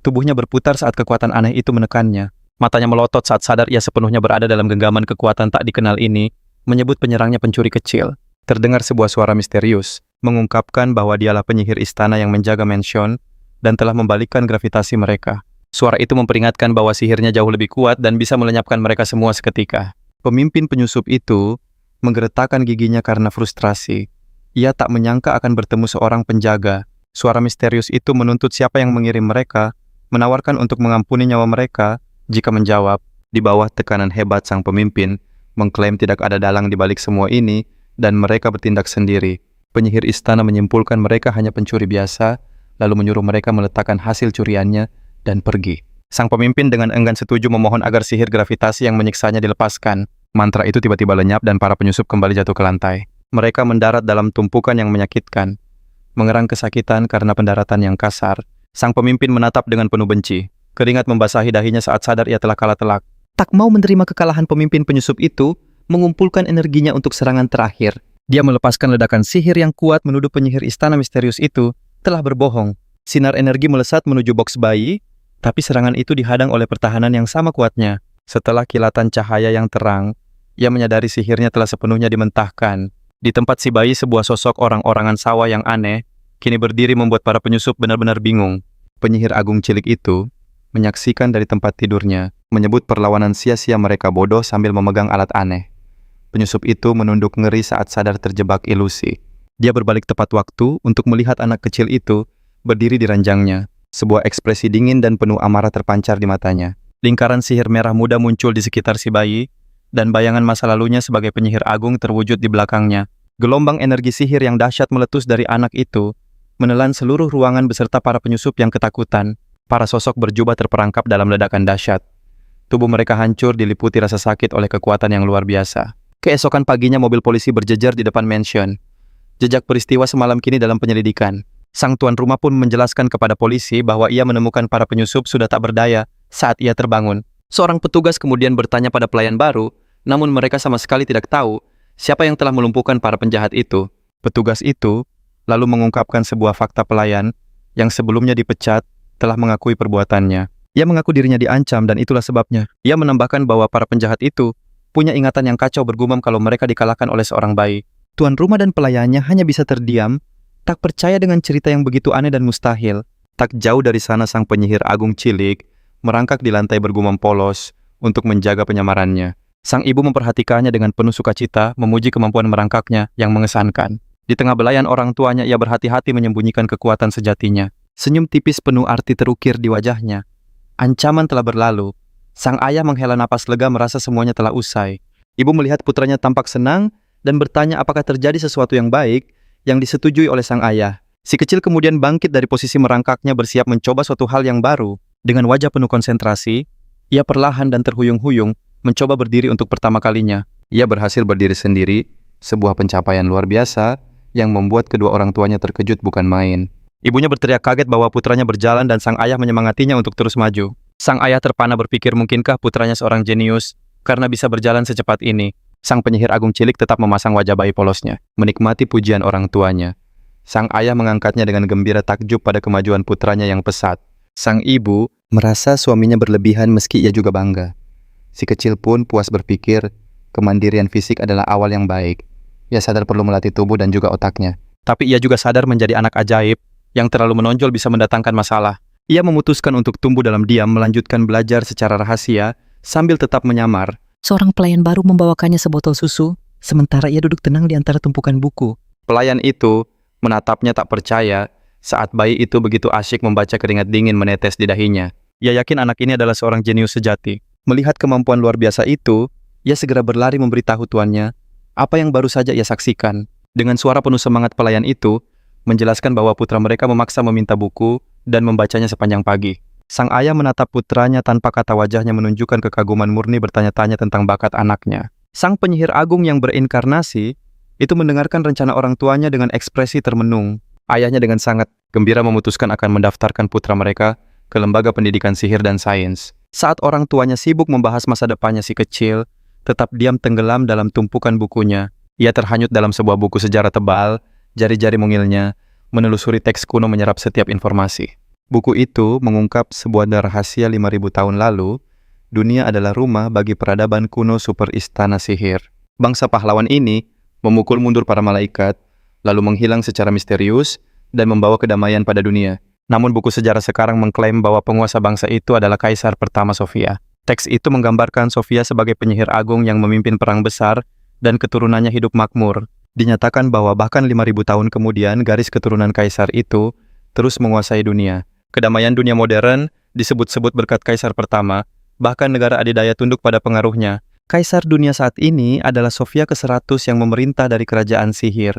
Tubuhnya berputar saat kekuatan aneh itu menekannya. Matanya melotot saat sadar ia sepenuhnya berada dalam genggaman kekuatan tak dikenal ini, menyebut penyerangnya pencuri kecil. Terdengar sebuah suara misterius, mengungkapkan bahwa dialah penyihir istana yang menjaga mansion dan telah membalikkan gravitasi mereka. Suara itu memperingatkan bahwa sihirnya jauh lebih kuat dan bisa melenyapkan mereka semua seketika. Pemimpin penyusup itu menggeretakkan giginya karena frustrasi. Ia tak menyangka akan bertemu seorang penjaga. Suara misterius itu menuntut siapa yang mengirim mereka, menawarkan untuk mengampuni nyawa mereka jika menjawab. Di bawah tekanan hebat sang pemimpin, mengklaim tidak ada dalang di balik semua ini, dan mereka bertindak sendiri. Penyihir istana menyimpulkan mereka hanya pencuri biasa, lalu menyuruh mereka meletakkan hasil curiannya dan pergi. Sang pemimpin dengan enggan setuju memohon agar sihir gravitasi yang menyiksanya dilepaskan. Mantra itu tiba-tiba lenyap dan para penyusup kembali jatuh ke lantai. Mereka mendarat dalam tumpukan yang menyakitkan, mengerang kesakitan karena pendaratan yang kasar. Sang pemimpin menatap dengan penuh benci. Keringat membasahi dahinya saat sadar ia telah kalah telak. Tak mau menerima kekalahan pemimpin penyusup itu, mengumpulkan energinya untuk serangan terakhir. Dia melepaskan ledakan sihir yang kuat menuduh penyihir istana misterius itu telah berbohong. Sinar energi melesat menuju boks bayi, tapi serangan itu dihadang oleh pertahanan yang sama kuatnya. Setelah kilatan cahaya yang terang, ia menyadari sihirnya telah sepenuhnya dimentahkan. Di tempat si bayi, sebuah sosok orang-orangan sawah yang aneh kini berdiri membuat para penyusup benar-benar bingung. Penyihir agung cilik itu menyaksikan dari tempat tidurnya, menyebut perlawanan sia-sia mereka bodoh sambil memegang alat aneh. Penyusup itu menunduk ngeri saat sadar terjebak ilusi. Dia berbalik tepat waktu untuk melihat anak kecil itu berdiri di ranjangnya. Sebuah ekspresi dingin dan penuh amarah terpancar di matanya. Lingkaran sihir merah muda muncul di sekitar si bayi, dan bayangan masa lalunya sebagai penyihir agung terwujud di belakangnya. Gelombang energi sihir yang dahsyat meletus dari anak itu, menelan seluruh ruangan beserta para penyusup yang ketakutan. Para sosok berjubah terperangkap dalam ledakan dahsyat. Tubuh mereka hancur diliputi rasa sakit oleh kekuatan yang luar biasa. Keesokan paginya mobil polisi berjejer di depan mansion. Jejak peristiwa semalam kini dalam penyelidikan. Sang tuan rumah pun menjelaskan kepada polisi bahwa ia menemukan para penyusup sudah tak berdaya saat ia terbangun. Seorang petugas kemudian bertanya pada pelayan baru, namun mereka sama sekali tidak tahu siapa yang telah melumpuhkan para penjahat itu. Petugas itu lalu mengungkapkan sebuah fakta pelayan yang sebelumnya dipecat telah mengakui perbuatannya. Ia mengaku dirinya diancam dan itulah sebabnya. Ia menambahkan bahwa para penjahat itu punya ingatan yang kacau bergumam kalau mereka dikalahkan oleh seorang bayi. Tuan rumah dan pelayannya hanya bisa terdiam, tak percaya dengan cerita yang begitu aneh dan mustahil. Tak jauh dari sana sang penyihir agung cilik merangkak di lantai bergumam polos untuk menjaga penyamarannya. Sang ibu memperhatikannya dengan penuh sukacita, memuji kemampuan merangkaknya yang mengesankan. Di tengah belayan orang tuanya, ia berhati-hati menyembunyikan kekuatan sejatinya. Senyum tipis penuh arti terukir di wajahnya. Ancaman telah berlalu. Sang ayah menghela napas lega merasa semuanya telah usai. Ibu melihat putranya tampak senang dan bertanya apakah terjadi sesuatu yang baik yang disetujui oleh sang ayah. Si kecil kemudian bangkit dari posisi merangkaknya bersiap mencoba suatu hal yang baru. Dengan wajah penuh konsentrasi, ia perlahan dan terhuyung-huyung mencoba berdiri untuk pertama kalinya. Ia berhasil berdiri sendiri, sebuah pencapaian luar biasa yang membuat kedua orang tuanya terkejut bukan main. Ibunya berteriak kaget bahwa putranya berjalan dan sang ayah menyemangatinya untuk terus maju. Sang ayah terpana berpikir mungkinkah putranya seorang jenius karena bisa berjalan secepat ini. Sang penyihir agung cilik tetap memasang wajah bayi polosnya, menikmati pujian orang tuanya. Sang ayah mengangkatnya dengan gembira takjub pada kemajuan putranya yang pesat. Sang ibu merasa suaminya berlebihan meski ia juga bangga. Si kecil pun puas berpikir kemandirian fisik adalah awal yang baik. Ia sadar perlu melatih tubuh dan juga otaknya. Tapi ia juga sadar menjadi anak ajaib yang terlalu menonjol bisa mendatangkan masalah. Ia memutuskan untuk tumbuh dalam diam, melanjutkan belajar secara rahasia sambil tetap menyamar. Seorang pelayan baru membawakannya sebotol susu, sementara ia duduk tenang di antara tumpukan buku. Pelayan itu menatapnya tak percaya saat bayi itu begitu asyik membaca keringat dingin menetes di dahinya. Ia yakin anak ini adalah seorang jenius sejati. Melihat kemampuan luar biasa itu, ia segera berlari memberitahu tuannya apa yang baru saja ia saksikan. Dengan suara penuh semangat pelayan itu menjelaskan bahwa putra mereka memaksa meminta buku dan membacanya sepanjang pagi. Sang ayah menatap putranya tanpa kata, wajahnya menunjukkan kekaguman murni, bertanya-tanya tentang bakat anaknya. Sang penyihir agung yang berinkarnasi itu mendengarkan rencana orang tuanya dengan ekspresi termenung. Ayahnya dengan sangat gembira memutuskan akan mendaftarkan putra mereka ke lembaga pendidikan sihir dan sains. Saat orang tuanya sibuk membahas masa depannya si kecil, tetap diam tenggelam dalam tumpukan bukunya. Ia terhanyut dalam sebuah buku sejarah tebal, jari-jari mungilnya menelusuri teks kuno menyerap setiap informasi. Buku itu mengungkap sebuah rahasia 5.000 tahun lalu, dunia adalah rumah bagi peradaban kuno super istana sihir. Bangsa pahlawan ini memukul mundur para malaikat, lalu menghilang secara misterius dan membawa kedamaian pada dunia. Namun buku sejarah sekarang mengklaim bahwa penguasa bangsa itu adalah Kaisar pertama Sofia. Teks itu menggambarkan Sofia sebagai penyihir agung yang memimpin perang besar dan keturunannya hidup makmur. Dinyatakan bahwa bahkan 5.000 tahun kemudian garis keturunan Kaisar itu terus menguasai dunia. Kedamaian dunia modern disebut-sebut berkat Kaisar pertama, bahkan negara adidaya tunduk pada pengaruhnya. Kaisar dunia saat ini adalah Sofia ke-100 yang memerintah dari kerajaan sihir.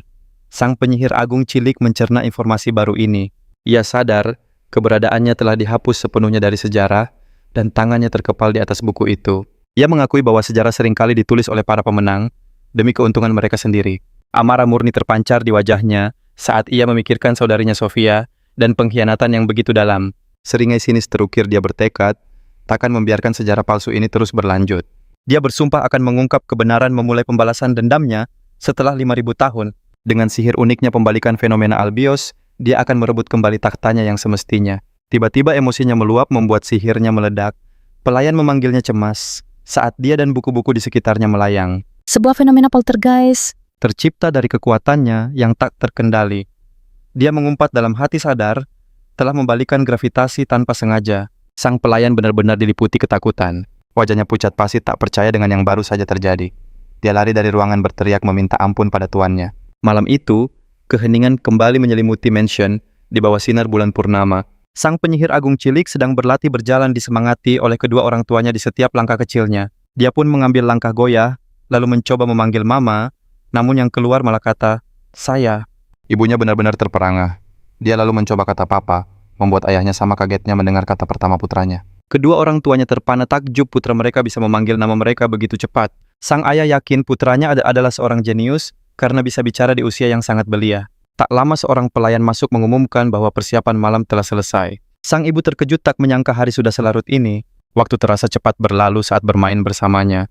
Sang penyihir agung cilik mencerna informasi baru ini. Ia sadar keberadaannya telah dihapus sepenuhnya dari sejarah dan tangannya terkepal di atas buku itu. Ia mengakui bahwa sejarah seringkali ditulis oleh para pemenang demi keuntungan mereka sendiri. Amarah murni terpancar di wajahnya saat ia memikirkan saudarinya Sofia dan pengkhianatan yang begitu dalam. Seringai sinis terukir dia bertekad takkan membiarkan sejarah palsu ini terus berlanjut. Dia bersumpah akan mengungkap kebenaran memulai pembalasan dendamnya setelah 5.000 tahun. Dengan sihir uniknya pembalikan fenomena Albios, dia akan merebut kembali taktanya yang semestinya. Tiba-tiba emosinya meluap membuat sihirnya meledak. Pelayan memanggilnya cemas saat dia dan buku-buku di sekitarnya melayang. Sebuah fenomena poltergeist. Tercipta dari kekuatannya yang tak terkendali. Dia mengumpat dalam hati sadar, telah membalikan gravitasi tanpa sengaja. Sang pelayan benar-benar diliputi ketakutan. Wajahnya pucat pasi tak percaya dengan yang baru saja terjadi. Dia lari dari ruangan berteriak meminta ampun pada tuannya. Malam itu, keheningan kembali menyelimuti mansion di bawah sinar bulan purnama. Sang penyihir agung cilik sedang berlatih berjalan disemangati oleh kedua orang tuanya di setiap langkah kecilnya. Dia pun mengambil langkah goyah, lalu mencoba memanggil mama, namun yang keluar malah kata, "Saya." Ibunya benar-benar terperangah. Dia lalu mencoba kata papa, membuat ayahnya sama kagetnya mendengar kata pertama putranya. Kedua orang tuanya terpana takjub putra mereka bisa memanggil nama mereka begitu cepat. Sang ayah yakin putranya adalah seorang jenius karena bisa bicara di usia yang sangat belia. Tak lama seorang pelayan masuk mengumumkan bahwa persiapan malam telah selesai. Sang ibu terkejut tak menyangka hari sudah selarut ini. Waktu terasa cepat berlalu saat bermain bersamanya.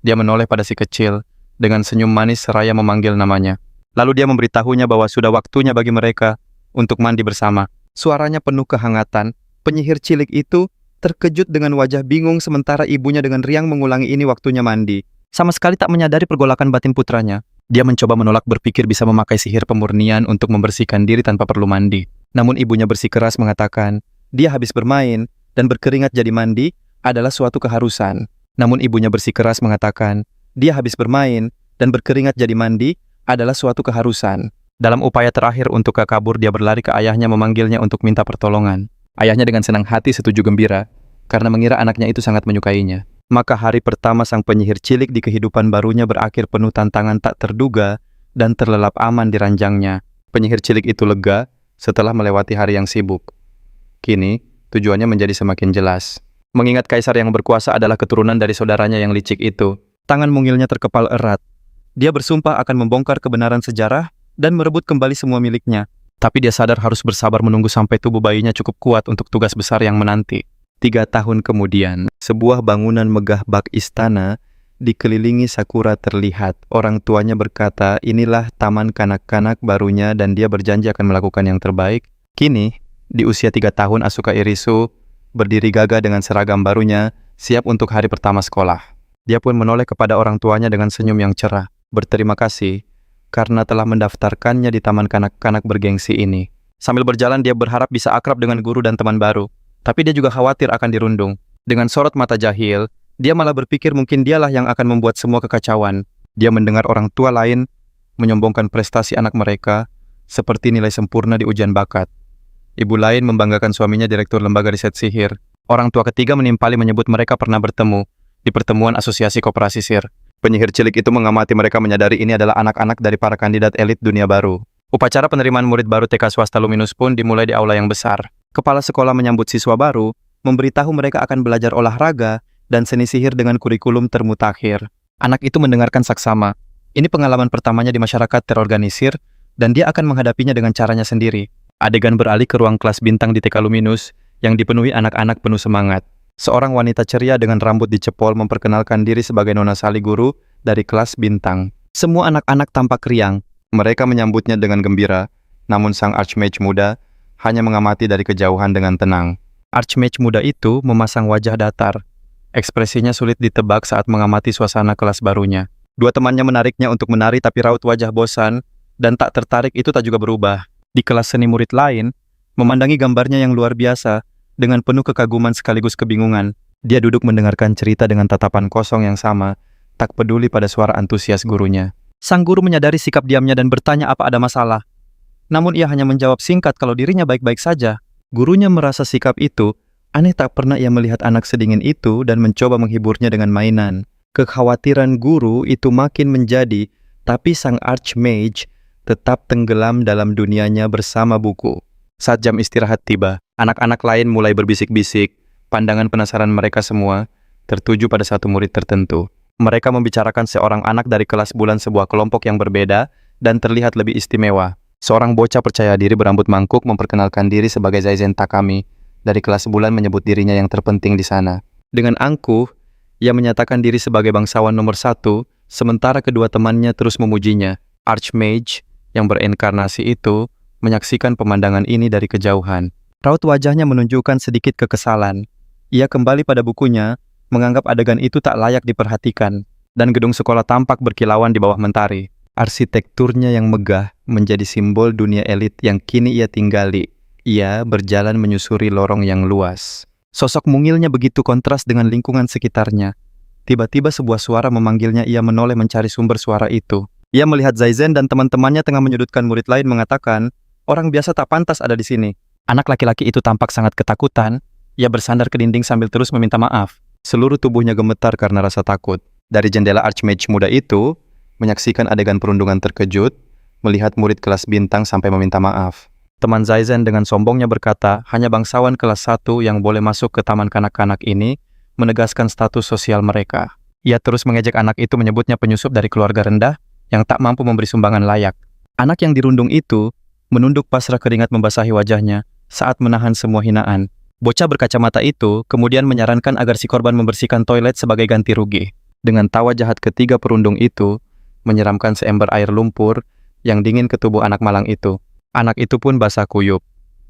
Dia menoleh pada si kecil, dengan senyum manis seraya memanggil namanya. Lalu dia memberitahunya bahwa sudah waktunya bagi mereka untuk mandi bersama. Suaranya penuh kehangatan. Penyihir cilik itu terkejut dengan wajah bingung sementara ibunya dengan riang mengulangi ini waktunya mandi. Sama sekali tak menyadari pergolakan batin putranya. Dia mencoba menolak berpikir bisa memakai sihir pemurnian untuk membersihkan diri tanpa perlu mandi. Namun ibunya bersikeras mengatakan, dia habis bermain dan berkeringat jadi mandi adalah suatu keharusan. Namun ibunya bersikeras mengatakan, dia habis bermain dan berkeringat jadi mandi adalah suatu keharusan. Dalam upaya terakhir untuk kabur, dia berlari ke ayahnya memanggilnya untuk minta pertolongan. Ayahnya dengan senang hati setuju gembira, karena mengira anaknya itu sangat menyukainya. Maka hari pertama sang penyihir cilik di kehidupan barunya berakhir penuh tantangan tak terduga dan terlelap aman di ranjangnya. Penyihir cilik itu lega setelah melewati hari yang sibuk. Kini, tujuannya menjadi semakin jelas. Mengingat kaisar yang berkuasa adalah keturunan dari saudaranya yang licik itu, tangan mungilnya terkepal erat. Dia bersumpah akan membongkar kebenaran sejarah dan merebut kembali semua miliknya. Tapi dia sadar harus bersabar menunggu sampai tubuh bayinya cukup kuat untuk tugas besar yang menanti. 3 tahun kemudian, sebuah bangunan megah bak istana dikelilingi sakura terlihat. Orang tuanya berkata, inilah taman kanak-kanak barunya dan dia berjanji akan melakukan yang terbaik. Kini, di usia 3 tahun Asuka Irisu berdiri gagah dengan seragam barunya, siap untuk hari pertama sekolah. Dia pun menoleh kepada orang tuanya dengan senyum yang cerah. Berterima kasih karena telah mendaftarkannya di taman kanak-kanak bergengsi ini. Sambil berjalan dia berharap bisa akrab dengan guru dan teman baru. Tapi dia juga khawatir akan dirundung. Dengan sorot mata jahil, dia malah berpikir mungkin dialah yang akan membuat semua kekacauan. Dia mendengar orang tua lain menyombongkan prestasi anak mereka, seperti nilai sempurna di ujian bakat. Ibu lain membanggakan suaminya direktur lembaga riset sihir. Orang tua ketiga menimpali menyebut mereka pernah bertemu di pertemuan asosiasi koperasi sihir. Penyihir cilik itu mengamati mereka menyadari ini adalah anak-anak dari para kandidat elit dunia baru. Upacara penerimaan murid baru TK swasta Luminus pun dimulai di aula yang besar. Kepala sekolah menyambut siswa baru, memberitahu mereka akan belajar olahraga dan seni sihir dengan kurikulum termutakhir. Anak itu mendengarkan saksama. Ini pengalaman pertamanya di masyarakat terorganisir, dan dia akan menghadapinya dengan caranya sendiri. Adegan beralih ke ruang kelas bintang di TK Luminus, yang dipenuhi anak-anak penuh semangat. Seorang wanita ceria dengan rambut dicepol memperkenalkan diri sebagai Nona Sally, guru dari kelas bintang. Semua anak-anak tampak riang. Mereka menyambutnya dengan gembira, namun sang Archmage muda hanya mengamati dari kejauhan dengan tenang. Archmage muda itu memasang wajah datar. Ekspresinya sulit ditebak saat mengamati suasana kelas barunya. Dua temannya menariknya untuk menari, tapi raut wajah bosan dan tak tertarik itu tak juga berubah. Di kelas seni murid lain, memandangi gambarnya yang luar biasa, dengan penuh kekaguman sekaligus kebingungan. Dia duduk mendengarkan cerita dengan tatapan kosong yang sama, tak peduli pada suara antusias gurunya. Sang guru menyadari sikap diamnya dan bertanya apa ada masalah. Namun ia hanya menjawab singkat kalau dirinya baik-baik saja. Gurunya merasa sikap itu aneh, tak pernah ia melihat anak sedingin itu dan mencoba menghiburnya dengan mainan. Kekhawatiran guru itu makin menjadi, tapi sang Archmage tetap tenggelam dalam dunianya bersama buku. Saat jam istirahat tiba, anak-anak lain mulai berbisik-bisik. Pandangan penasaran mereka semua tertuju pada satu murid tertentu. Mereka membicarakan seorang anak dari kelas bulan, sebuah kelompok yang berbeda dan terlihat lebih istimewa. Seorang bocah percaya diri berambut mangkuk memperkenalkan diri sebagai Zaizen Takami. Dari kelas bulan menyebut dirinya yang terpenting di sana. Dengan angkuh, ia menyatakan diri sebagai bangsawan nomor 1, sementara kedua temannya terus memujinya. Archmage yang berinkarnasi itu menyaksikan pemandangan ini dari kejauhan. Raut wajahnya menunjukkan sedikit kekesalan. Ia kembali pada bukunya, menganggap adegan itu tak layak diperhatikan, dan gedung sekolah tampak berkilauan di bawah mentari. Arsitekturnya yang megah menjadi simbol dunia elit yang kini ia tinggali. Ia berjalan menyusuri lorong yang luas. Sosok mungilnya begitu kontras dengan lingkungan sekitarnya. Tiba-tiba sebuah suara memanggilnya. Ia menoleh mencari sumber suara itu. Ia melihat Zaizen dan teman-temannya tengah menyudutkan murid lain, mengatakan, "Orang biasa tak pantas ada di sini." Anak laki-laki itu tampak sangat ketakutan. Ia bersandar ke dinding sambil terus meminta maaf. Seluruh tubuhnya gemetar karena rasa takut. Dari jendela Archmage muda itu, menyaksikan adegan perundungan terkejut, melihat murid kelas bintang sampai meminta maaf. Teman Zaizen dengan sombongnya berkata, hanya bangsawan kelas 1 yang boleh masuk ke taman kanak-kanak ini, menegaskan status sosial mereka. Ia terus mengejek anak itu, menyebutnya penyusup dari keluarga rendah yang tak mampu memberi sumbangan layak. Anak yang dirundung itu menunduk pasrah, keringat membasahi wajahnya saat menahan semua hinaan. Bocah berkacamata itu kemudian menyarankan agar si korban membersihkan toilet sebagai ganti rugi. Dengan tawa jahat ketiga perundung itu menyeramkan seember air lumpur yang dingin ke tubuh anak malang itu. Anak itu pun basah kuyup.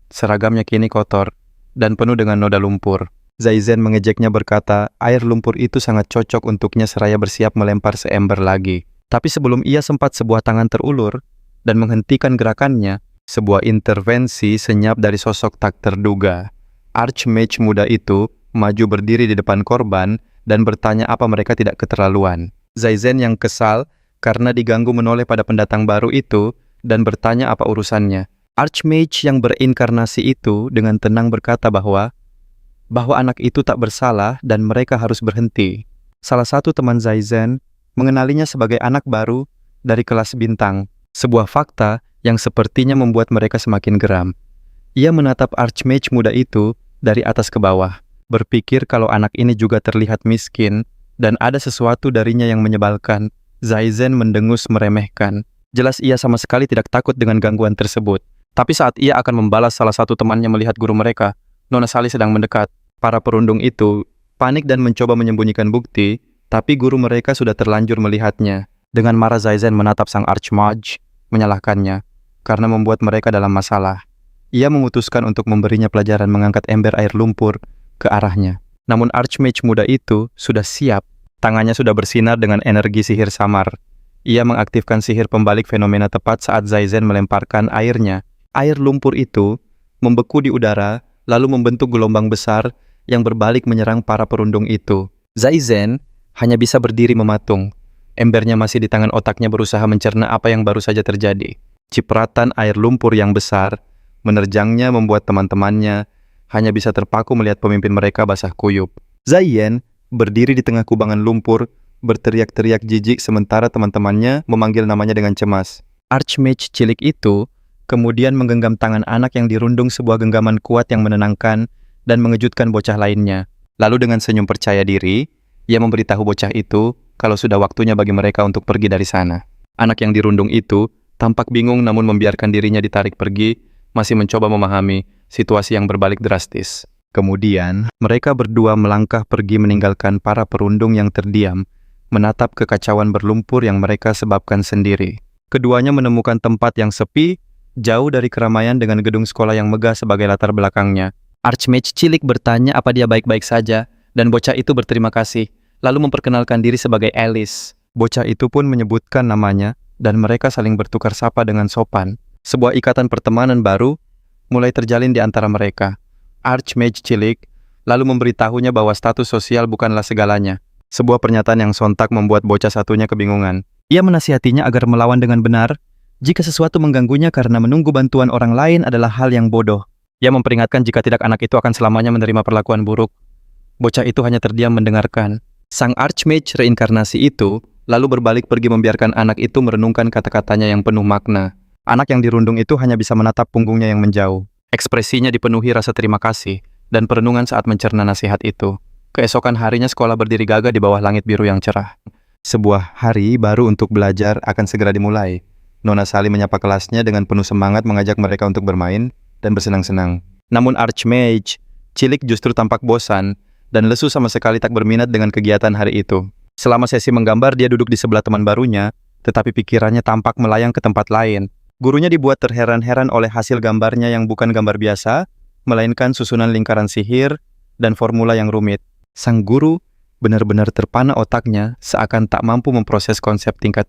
Seragamnya kini kotor dan penuh dengan noda lumpur. Zaizen mengejeknya berkata, air lumpur itu sangat cocok untuknya, seraya bersiap melempar seember lagi. Tapi sebelum ia sempat, sebuah tangan terulur dan menghentikan gerakannya. Sebuah intervensi senyap dari sosok tak terduga. Archmage muda itu maju berdiri di depan korban dan bertanya apa mereka tidak keterlaluan. Zaizen yang kesal karena diganggu menoleh pada pendatang baru itu dan bertanya apa urusannya. Archmage yang berinkarnasi itu dengan tenang berkata bahwa anak itu tak bersalah dan mereka harus berhenti. Salah satu teman Zaizen mengenalinya sebagai anak baru dari kelas bintang. Sebuah fakta yang sepertinya membuat mereka semakin geram. Ia menatap Archmage muda itu dari atas ke bawah, berpikir kalau anak ini juga terlihat miskin dan ada sesuatu darinya yang menyebalkan. Zaizen mendengus meremehkan. Jelas ia sama sekali tidak takut dengan gangguan tersebut. Tapi saat ia akan membalas, salah satu temannya melihat guru mereka, Nona Sally, sedang mendekat. Para perundung itu panik dan mencoba menyembunyikan bukti, tapi guru mereka sudah terlanjur melihatnya. Dengan marah Zaizen menatap sang Archmage, menyalahkannya karena membuat mereka dalam masalah. Ia memutuskan untuk memberinya pelajaran, mengangkat ember air lumpur ke arahnya. Namun Archmage muda itu sudah siap. Tangannya sudah bersinar dengan energi sihir samar. Ia mengaktifkan sihir pembalik fenomena tepat saat Zaizen melemparkan airnya. Air lumpur itu membeku di udara, lalu membentuk gelombang besar yang berbalik menyerang para perundung itu. Zaizen hanya bisa berdiri mematung. Embernya masih di tangan, otaknya berusaha mencerna apa yang baru saja terjadi. Cipratan air lumpur yang besar menerjangnya membuat teman-temannya hanya bisa terpaku melihat pemimpin mereka basah kuyup. Zaizen berdiri di tengah kubangan lumpur, berteriak-teriak jijik sementara teman-temannya memanggil namanya dengan cemas. Archmage cilik itu kemudian menggenggam tangan anak yang dirundung, sebuah genggaman kuat yang menenangkan dan mengejutkan bocah lainnya. Lalu dengan senyum percaya diri, ia memberitahu bocah itu kalau sudah waktunya bagi mereka untuk pergi dari sana. Anak yang dirundung itu tampak bingung namun membiarkan dirinya ditarik pergi, masih mencoba memahami situasi yang berbalik drastis. Kemudian, mereka berdua melangkah pergi meninggalkan para perundung yang terdiam, menatap kekacauan berlumpur yang mereka sebabkan sendiri. Keduanya menemukan tempat yang sepi, jauh dari keramaian dengan gedung sekolah yang megah sebagai latar belakangnya. Archmage cilik bertanya apa dia baik-baik saja, dan bocah itu berterima kasih, lalu memperkenalkan diri sebagai Alice. Bocah itu pun menyebutkan namanya, dan mereka saling bertukar sapa dengan sopan. Sebuah ikatan pertemanan baru mulai terjalin di antara mereka. Archmage cilik lalu memberitahunya bahwa status sosial bukanlah segalanya. Sebuah pernyataan yang sontak membuat bocah satunya kebingungan. Ia menasihatinya agar melawan dengan benar jika sesuatu mengganggunya karena menunggu bantuan orang lain adalah hal yang bodoh. Ia memperingatkan jika tidak anak itu akan selamanya menerima perlakuan buruk. Bocah itu hanya terdiam mendengarkan. Sang Archmage reinkarnasi itu lalu berbalik pergi membiarkan anak itu merenungkan kata-katanya yang penuh makna. Anak yang dirundung itu hanya bisa menatap punggungnya yang menjauh. Ekspresinya dipenuhi rasa terima kasih dan perenungan saat mencerna nasihat itu. Keesokan harinya sekolah berdiri gagah di bawah langit biru yang cerah. Sebuah hari baru untuk belajar akan segera dimulai. Nona Sally menyapa kelasnya dengan penuh semangat mengajak mereka untuk bermain dan bersenang-senang. Namun Archmage cilik justru tampak bosan dan lesu sama sekali tak berminat dengan kegiatan hari itu. Selama sesi menggambar dia duduk di sebelah teman barunya, tetapi pikirannya tampak melayang ke tempat lain. Gurunya dibuat terheran-heran oleh hasil gambarnya yang bukan gambar biasa, melainkan susunan lingkaran sihir dan formula yang rumit. Sang guru benar-benar terpana otaknya seakan tak mampu memproses konsep tingkat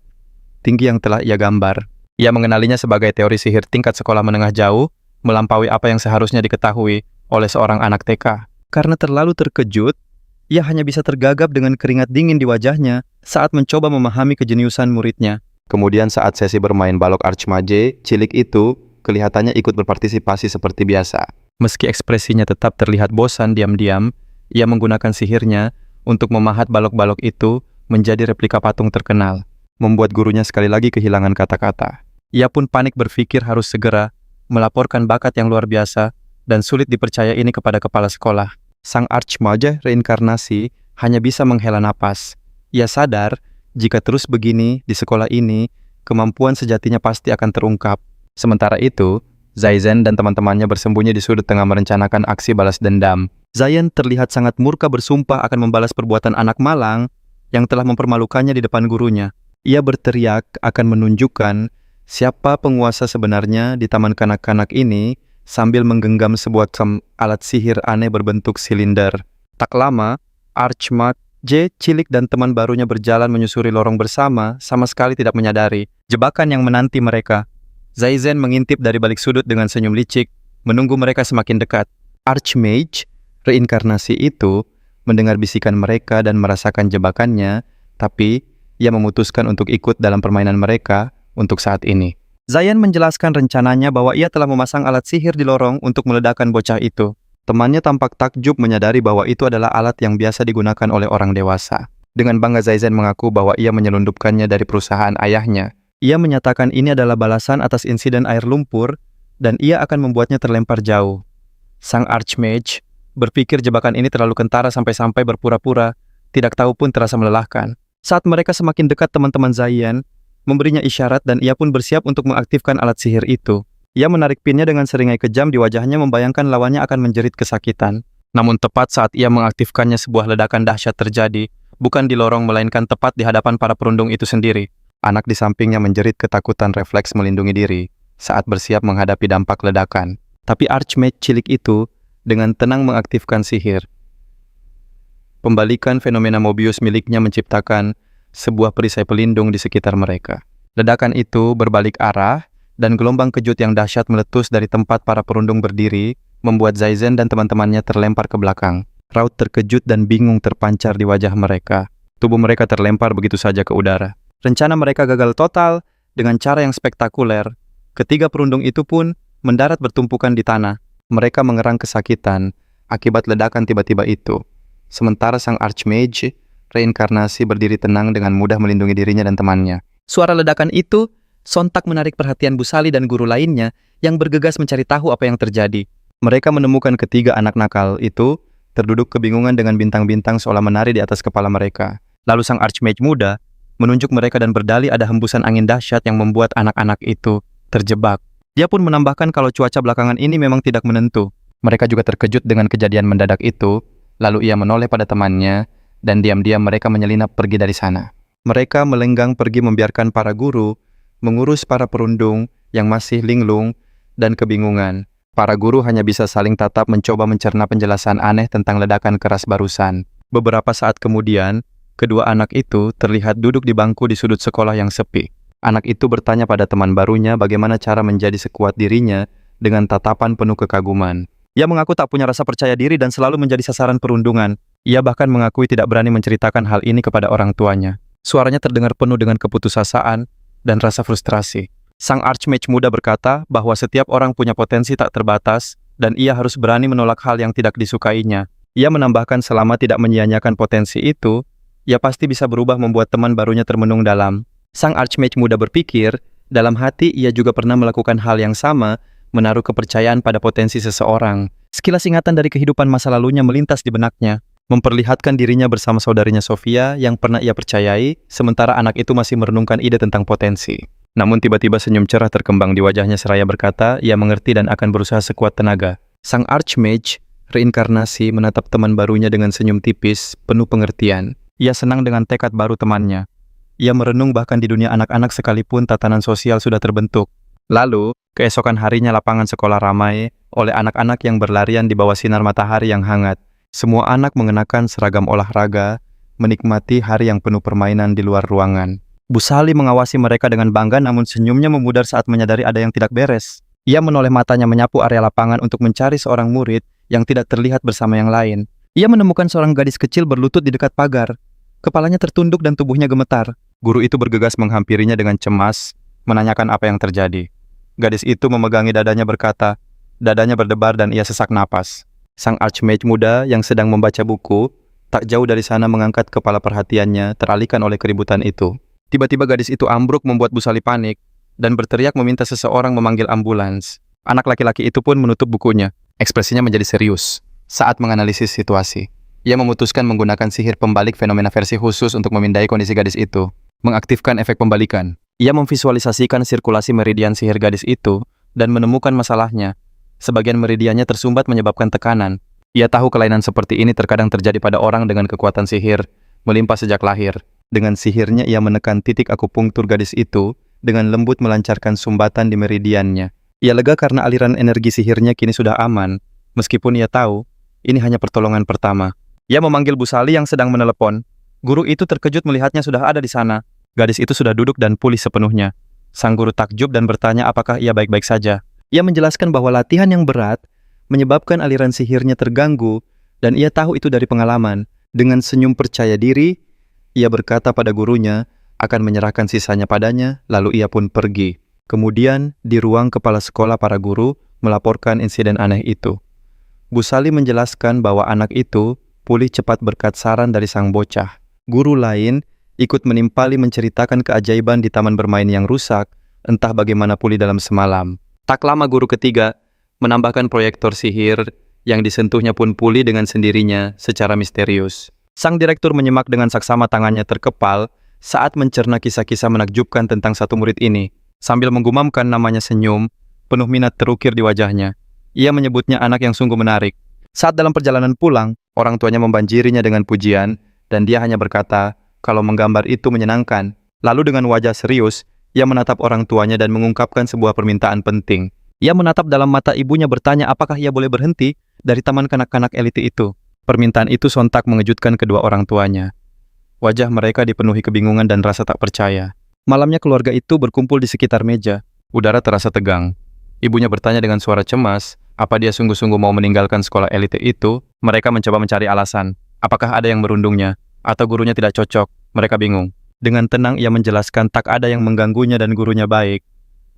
tinggi yang telah ia gambar. Ia mengenalinya sebagai teori sihir tingkat sekolah menengah jauh, melampaui apa yang seharusnya diketahui oleh seorang anak TK. Karena terlalu terkejut, ia hanya bisa tergagap dengan keringat dingin di wajahnya saat mencoba memahami kejeniusan muridnya. Kemudian saat sesi bermain balok Archmage cilik itu, kelihatannya ikut berpartisipasi seperti biasa. Meski ekspresinya tetap terlihat bosan diam-diam, ia menggunakan sihirnya untuk memahat balok-balok itu menjadi replika patung terkenal, membuat gurunya sekali lagi kehilangan kata-kata. Ia pun panik berpikir harus segera melaporkan bakat yang luar biasa dan sulit dipercaya ini kepada kepala sekolah. Sang Archmage reinkarnasi hanya bisa menghela napas. Ia sadar jika terus begini di sekolah ini, kemampuan sejatinya pasti akan terungkap. Sementara itu, Zaizen dan teman-temannya bersembunyi di sudut tengah merencanakan aksi balas dendam. Zayan terlihat sangat murka bersumpah akan membalas perbuatan anak malang yang telah mempermalukannya di depan gurunya. Ia berteriak akan menunjukkan siapa penguasa sebenarnya di taman kanak-kanak ini sambil menggenggam sebuah alat sihir aneh berbentuk silinder. Tak lama, Archmage cilik dan teman barunya berjalan menyusuri lorong bersama, sama sekali tidak menyadari jebakan yang menanti mereka. Zaizen mengintip dari balik sudut dengan senyum licik, menunggu mereka semakin dekat. Archmage reinkarnasi itu mendengar bisikan mereka dan merasakan jebakannya, tapi ia memutuskan untuk ikut dalam permainan mereka untuk saat ini. Zayan menjelaskan rencananya bahwa ia telah memasang alat sihir di lorong untuk meledakkan bocah itu. Temannya tampak takjub menyadari bahwa itu adalah alat yang biasa digunakan oleh orang dewasa. Dengan bangga Zaizen mengaku bahwa ia menyelundupkannya dari perusahaan ayahnya. Ia menyatakan ini adalah balasan atas insiden air lumpur dan ia akan membuatnya terlempar jauh. Sang Archmage berpikir jebakan ini terlalu kentara sampai-sampai berpura-pura tidak tahu pun terasa melelahkan. Saat mereka semakin dekat, teman-teman Zayan memberinya isyarat dan ia pun bersiap untuk mengaktifkan alat sihir itu. Ia menarik pinnya dengan seringai kejam di wajahnya membayangkan lawannya akan menjerit kesakitan. Namun tepat saat ia mengaktifkannya sebuah ledakan dahsyat terjadi, bukan di lorong melainkan tepat di hadapan para perundung itu sendiri. Anak di sampingnya menjerit ketakutan refleks melindungi diri saat bersiap menghadapi dampak ledakan. Tapi Archmage cilik itu dengan tenang mengaktifkan sihir. Pembalikan fenomena Mobius miliknya menciptakan sebuah perisai pelindung di sekitar mereka. Ledakan itu berbalik arah dan gelombang kejut yang dahsyat meletus dari tempat para perundung berdiri, membuat Zaizen dan teman-temannya terlempar ke belakang. Raut terkejut dan bingung terpancar di wajah mereka. Tubuh mereka terlempar begitu saja ke udara. Rencana mereka gagal total dengan cara yang spektakuler. Ketiga perundung itu pun mendarat bertumpukan di tanah. Mereka mengerang kesakitan akibat ledakan tiba-tiba itu. Sementara sang Archmage reinkarnasi berdiri tenang dengan mudah melindungi dirinya dan temannya. Suara ledakan itu sontak menarik perhatian Bu Sally dan guru lainnya yang bergegas mencari tahu apa yang terjadi. Mereka menemukan ketiga anak nakal itu terduduk kebingungan dengan bintang-bintang seolah menari di atas kepala mereka. Lalu sang Archmage muda menunjuk mereka dan berdalih ada hembusan angin dahsyat yang membuat anak-anak itu terjebak. Dia pun menambahkan kalau cuaca belakangan ini memang tidak menentu. Mereka juga terkejut dengan kejadian mendadak itu, lalu ia menoleh pada temannya, dan diam-diam mereka menyelinap pergi dari sana. Mereka melenggang pergi membiarkan para guru mengurus para perundung yang masih linglung dan kebingungan. Para guru hanya bisa saling tatap mencoba mencerna penjelasan aneh tentang ledakan keras barusan. Beberapa saat kemudian, kedua anak itu terlihat duduk di bangku di sudut sekolah yang sepi. Anak itu bertanya pada teman barunya bagaimana cara menjadi sekuat dirinya dengan tatapan penuh kekaguman. Ia mengaku tak punya rasa percaya diri dan selalu menjadi sasaran perundungan. Ia bahkan mengakui tidak berani menceritakan hal ini kepada orang tuanya. Suaranya terdengar penuh dengan keputusasaan dan rasa frustrasi. Sang Archmage muda berkata bahwa setiap orang punya potensi tak terbatas dan ia harus berani menolak hal yang tidak disukainya. Ia menambahkan selama tidak menyia-nyiakan potensi itu, ia pasti bisa berubah membuat teman barunya termenung dalam. Sang Archmage muda berpikir, dalam hati ia juga pernah melakukan hal yang sama, menaruh kepercayaan pada potensi seseorang. Sekilas ingatan dari kehidupan masa lalunya melintas di benaknya, memperlihatkan dirinya bersama saudarinya Sofia yang pernah ia percayai, sementara anak itu masih merenungkan ide tentang potensi. Namun tiba-tiba senyum cerah terkembang di wajahnya seraya berkata, ia mengerti dan akan berusaha sekuat tenaga. Sang Archmage, reinkarnasi, menatap teman barunya dengan senyum tipis, penuh pengertian. Ia senang dengan tekad baru temannya. Ia merenung bahkan di dunia anak-anak sekalipun tatanan sosial sudah terbentuk. Lalu, keesokan harinya lapangan sekolah ramai oleh anak-anak yang berlarian di bawah sinar matahari yang hangat. Semua anak mengenakan seragam olahraga, menikmati hari yang penuh permainan di luar ruangan. Bu Sali mengawasi mereka dengan bangga namun senyumnya memudar saat menyadari ada yang tidak beres. Ia menoleh matanya menyapu area lapangan untuk mencari seorang murid yang tidak terlihat bersama yang lain. Ia menemukan seorang gadis kecil berlutut di dekat pagar. Kepalanya tertunduk dan tubuhnya gemetar. Guru itu bergegas menghampirinya dengan cemas, menanyakan apa yang terjadi. Gadis itu memegangi dadanya berkata, dadanya berdebar dan ia sesak napas. Sang Archmage muda yang sedang membaca buku, tak jauh dari sana mengangkat kepala perhatiannya teralihkan oleh keributan itu. Tiba-tiba gadis itu ambruk membuat Bu Sali panik dan berteriak meminta seseorang memanggil ambulans. Anak laki-laki itu pun menutup bukunya. Ekspresinya menjadi serius saat menganalisis situasi. Ia memutuskan menggunakan sihir pembalik fenomena versi khusus untuk memindai kondisi gadis itu, mengaktifkan efek pembalikan. Ia memvisualisasikan sirkulasi meridian sihir gadis itu dan menemukan masalahnya. Sebagian meridiannya tersumbat menyebabkan tekanan. Ia tahu kelainan seperti ini terkadang terjadi pada orang dengan kekuatan sihir melimpah sejak lahir. Dengan sihirnya ia menekan titik akupunktur gadis itu dengan lembut melancarkan sumbatan di meridiannya. Ia lega karena aliran energi sihirnya kini sudah aman, meskipun ia tahu ini hanya pertolongan pertama. Ia memanggil Bu Sali yang sedang menelepon. Guru itu terkejut melihatnya sudah ada di sana. Gadis itu sudah duduk dan pulih sepenuhnya. Sang guru takjub dan bertanya apakah ia baik-baik saja. Ia menjelaskan bahwa latihan yang berat menyebabkan aliran sihirnya terganggu dan ia tahu itu dari pengalaman. Dengan senyum percaya diri, ia berkata pada gurunya akan menyerahkan sisanya padanya, lalu ia pun pergi. Kemudian, di ruang kepala sekolah para guru melaporkan insiden aneh itu. Bu Sali menjelaskan bahwa anak itu pulih cepat berkat saran dari sang bocah. Guru lain ikut menimpali menceritakan keajaiban di taman bermain yang rusak, entah bagaimana pulih dalam semalam. Tak lama guru ketiga menambahkan proyektor sihir yang disentuhnya pun pulih dengan sendirinya secara misterius. Sang direktur menyimak dengan saksama tangannya terkepal saat mencerna kisah-kisah menakjubkan tentang satu murid ini. Sambil menggumamkan namanya senyum, penuh minat terukir di wajahnya. Ia menyebutnya anak yang sungguh menarik. Saat dalam perjalanan pulang, orang tuanya membanjirinya dengan pujian, dan dia hanya berkata kalau menggambar itu menyenangkan. Lalu dengan wajah serius, ia menatap orang tuanya dan mengungkapkan sebuah permintaan penting. Ia menatap dalam mata ibunya bertanya apakah ia boleh berhenti dari taman kanak-kanak elite itu. Permintaan itu sontak mengejutkan kedua orang tuanya. Wajah mereka dipenuhi kebingungan dan rasa tak percaya. Malamnya keluarga itu berkumpul di sekitar meja. Udara terasa tegang. Ibunya bertanya dengan suara cemas, apa dia sungguh-sungguh mau meninggalkan sekolah elite itu? Mereka mencoba mencari alasan. Apakah ada yang merundungnya? Atau gurunya tidak cocok? Mereka bingung. Dengan tenang ia menjelaskan tak ada yang mengganggunya dan gurunya baik.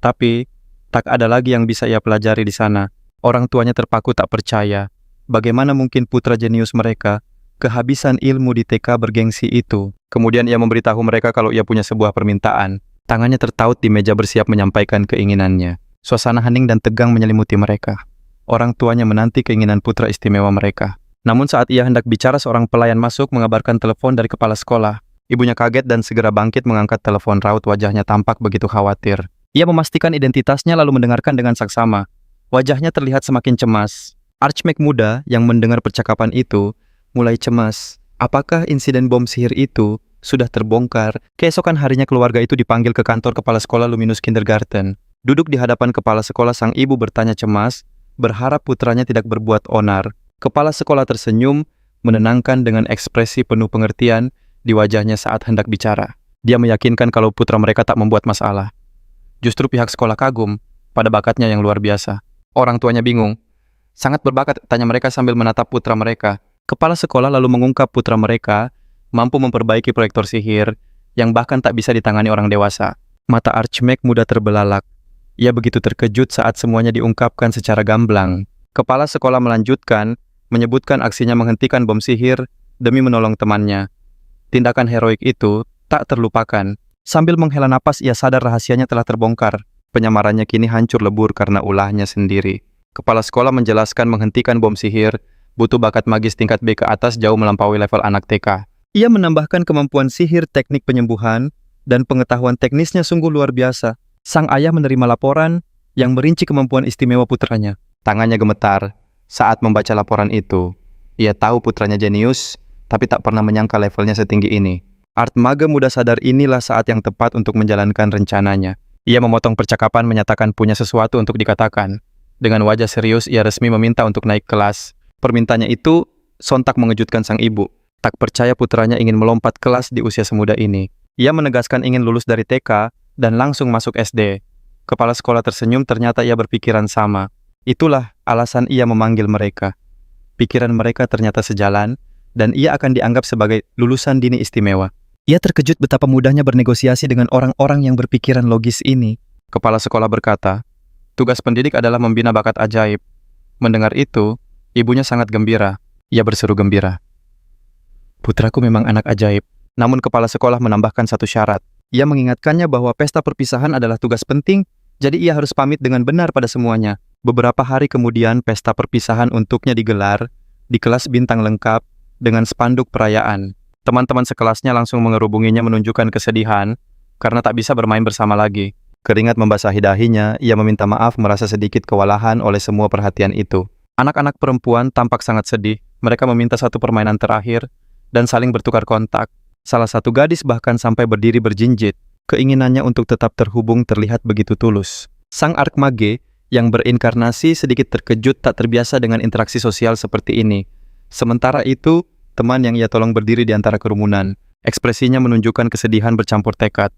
Tapi, tak ada lagi yang bisa ia pelajari di sana. Orang tuanya terpaku tak percaya. Bagaimana mungkin putra jenius mereka kehabisan ilmu di TK bergengsi itu? Kemudian ia memberitahu mereka kalau ia punya sebuah permintaan. Tangannya tertaut di meja bersiap menyampaikan keinginannya. Suasana hening dan tegang menyelimuti mereka. Orang tuanya menanti keinginan putra istimewa mereka. Namun saat ia hendak bicara, seorang pelayan masuk mengabarkan telepon dari kepala sekolah. Ibunya kaget dan segera bangkit mengangkat telepon. Raut wajahnya tampak begitu khawatir. Ia memastikan identitasnya lalu mendengarkan dengan saksama. Wajahnya terlihat semakin cemas. Archmage muda yang mendengar percakapan itu mulai cemas. Apakah insiden bom sihir itu sudah terbongkar? Keesokan harinya keluarga itu dipanggil ke kantor kepala sekolah Luminous Kindergarten. Duduk di hadapan kepala sekolah, sang ibu bertanya cemas, berharap putranya tidak berbuat onar. Kepala sekolah tersenyum, menenangkan dengan ekspresi penuh pengertian di wajahnya saat hendak bicara. Dia meyakinkan kalau putra mereka tak membuat masalah. Justru pihak sekolah kagum pada bakatnya yang luar biasa. Orang tuanya bingung. Sangat berbakat, tanya mereka sambil menatap putra mereka. Kepala sekolah lalu mengungkap putra mereka mampu memperbaiki proyektor sihir yang bahkan tak bisa ditangani orang dewasa. Mata Archmage muda terbelalak. Ia begitu terkejut saat semuanya diungkapkan secara gamblang. Kepala sekolah melanjutkan, menyebutkan aksinya menghentikan bom sihir demi menolong temannya. Tindakan heroik itu tak terlupakan. Sambil menghela napas, ia sadar rahasianya telah terbongkar. Penyamarannya kini hancur lebur karena ulahnya sendiri. Kepala sekolah menjelaskan menghentikan bom sihir butuh bakat magis tingkat B ke atas jauh melampaui level anak TK. Ia menambahkan kemampuan sihir, teknik penyembuhan, dan pengetahuan teknisnya sungguh luar biasa. Sang ayah menerima laporan yang merinci kemampuan istimewa putranya. Tangannya gemetar saat membaca laporan itu. Ia tahu putranya jenius, tapi tak pernah menyangka levelnya setinggi ini. Archmage muda sadar inilah saat yang tepat untuk menjalankan rencananya. Ia memotong percakapan, menyatakan punya sesuatu untuk dikatakan. Dengan wajah serius, ia resmi meminta untuk naik kelas. Permintaannya itu sontak mengejutkan sang ibu. Tak percaya putranya ingin melompat kelas di usia semuda ini. Ia menegaskan ingin lulus dari TK dan langsung masuk SD. Kepala sekolah tersenyum, ternyata ia berpikiran sama. Itulah alasan ia memanggil mereka. Pikiran mereka ternyata sejalan, dan ia akan dianggap sebagai lulusan dini istimewa. Ia terkejut betapa mudahnya bernegosiasi dengan orang-orang yang berpikiran logis ini. Kepala sekolah berkata, tugas pendidik adalah membina bakat ajaib. Mendengar itu, ibunya sangat gembira. Ia berseru gembira. Putraku memang anak ajaib. Namun kepala sekolah menambahkan satu syarat. Ia mengingatkannya bahwa pesta perpisahan adalah tugas penting, jadi ia harus pamit dengan benar pada semuanya. Beberapa hari kemudian, pesta perpisahan untuknya digelar di kelas bintang lengkap dengan spanduk perayaan. Teman-teman sekelasnya langsung mengerubunginya menunjukkan kesedihan karena tak bisa bermain bersama lagi. Keringat membasahi dahinya, ia meminta maaf merasa sedikit kewalahan oleh semua perhatian itu. Anak-anak perempuan tampak sangat sedih. Mereka meminta satu permainan terakhir dan saling bertukar kontak. Salah satu gadis bahkan sampai berdiri berjinjit. Keinginannya untuk tetap terhubung terlihat begitu tulus. Sang Archmage yang berinkarnasi sedikit terkejut tak terbiasa dengan interaksi sosial seperti ini. Sementara itu, teman yang ia tolong berdiri di antara kerumunan. Ekspresinya menunjukkan kesedihan bercampur tekad.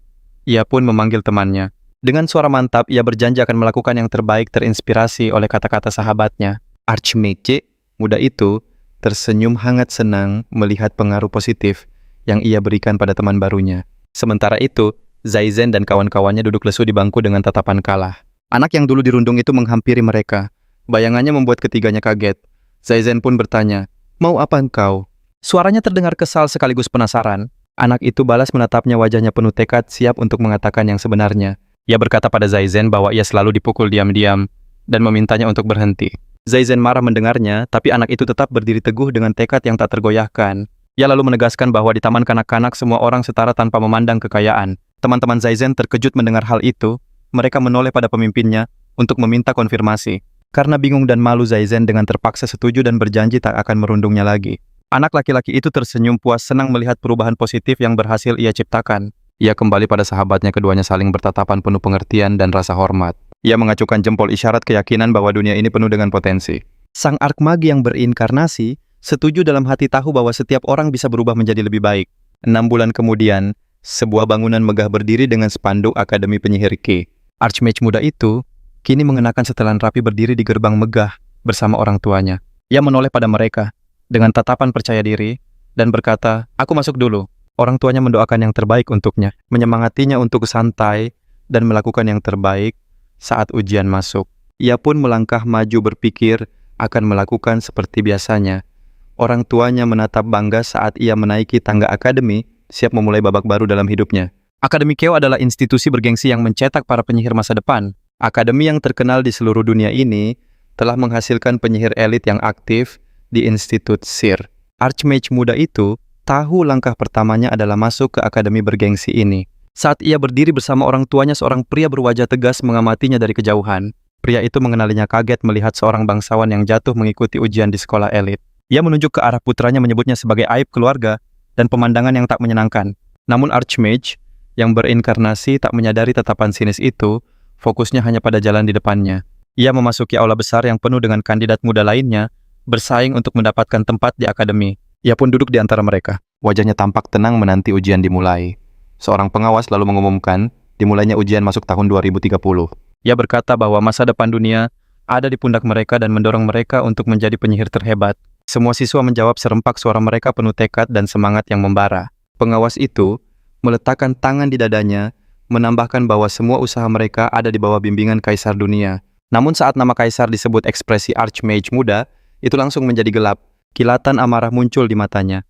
Ia pun memanggil temannya. Dengan suara mantap, ia berjanji akan melakukan yang terbaik terinspirasi oleh kata-kata sahabatnya. Archmage muda itu tersenyum hangat senang melihat pengaruh positif yang ia berikan pada teman barunya. Sementara itu, Zaizen dan kawan-kawannya duduk lesu di bangku dengan tatapan kalah. Anak yang dulu dirundung itu menghampiri mereka. Bayangannya membuat ketiganya kaget. Zaizen pun bertanya, "Mau apa engkau?" Suaranya terdengar kesal sekaligus penasaran. Anak itu balas menatapnya, wajahnya penuh tekad siap untuk mengatakan yang sebenarnya. Ia berkata pada Zaizen bahwa ia selalu dipukul diam-diam dan memintanya untuk berhenti. Zaizen marah mendengarnya, tapi anak itu tetap berdiri teguh dengan tekad yang tak tergoyahkan. Ia lalu menegaskan bahwa di taman kanak-kanak semua orang setara tanpa memandang kekayaan. Teman-teman Zaizen terkejut mendengar hal itu. Mereka menoleh pada pemimpinnya untuk meminta konfirmasi. Karena bingung dan malu, Zaizen dengan terpaksa setuju dan berjanji tak akan merundungnya lagi. Anak laki-laki itu tersenyum puas senang melihat perubahan positif yang berhasil ia ciptakan. Ia kembali pada sahabatnya, keduanya saling bertatapan penuh pengertian dan rasa hormat. Ia mengacukan jempol isyarat keyakinan bahwa dunia ini penuh dengan potensi. Sang Archmage yang berinkarnasi setuju dalam hati, tahu bahwa setiap orang bisa berubah menjadi lebih baik. 6 bulan kemudian, sebuah bangunan megah berdiri dengan spanduk Akademi Penyihir Ki. Archmage muda itu kini mengenakan setelan rapi berdiri di gerbang megah bersama orang tuanya. Ia menoleh pada mereka dengan tatapan percaya diri dan berkata, "Aku masuk dulu." Orang tuanya mendoakan yang terbaik untuknya, menyemangatinya untuk santai dan melakukan yang terbaik saat ujian masuk. Ia pun melangkah maju berpikir akan melakukan seperti biasanya. Orang tuanya menatap bangga saat ia menaiki tangga akademi, siap memulai babak baru dalam hidupnya. Akademi Keo adalah institusi bergengsi yang mencetak para penyihir masa depan. Akademi yang terkenal di seluruh dunia ini telah menghasilkan penyihir elit yang aktif di Institut Sir. Archmage muda itu tahu langkah pertamanya adalah masuk ke akademi bergengsi ini. Saat ia berdiri bersama orang tuanya, seorang pria berwajah tegas mengamatinya dari kejauhan. Pria itu mengenalinya kaget melihat seorang bangsawan yang jatuh mengikuti ujian di sekolah elit. Ia menunjuk ke arah putranya menyebutnya sebagai aib keluarga dan pemandangan yang tak menyenangkan. Namun Archmage yang berinkarnasi tak menyadari tatapan sinis itu, fokusnya hanya pada jalan di depannya. Ia memasuki aula besar yang penuh dengan kandidat muda lainnya, bersaing untuk mendapatkan tempat di akademi. Ia pun duduk di antara mereka. Wajahnya tampak tenang menanti ujian dimulai. Seorang pengawas lalu mengumumkan dimulainya ujian masuk tahun 2030. Ia berkata bahwa masa depan dunia ada di pundak mereka dan mendorong mereka untuk menjadi penyihir terhebat. Semua siswa menjawab serempak, suara mereka penuh tekad dan semangat yang membara. Pengawas itu meletakkan tangan di dadanya, menambahkan bahwa semua usaha mereka ada di bawah bimbingan Kaisar Dunia. Namun saat nama Kaisar disebut ekspresi Archmage muda, itu langsung menjadi gelap. Kilatan amarah muncul di matanya.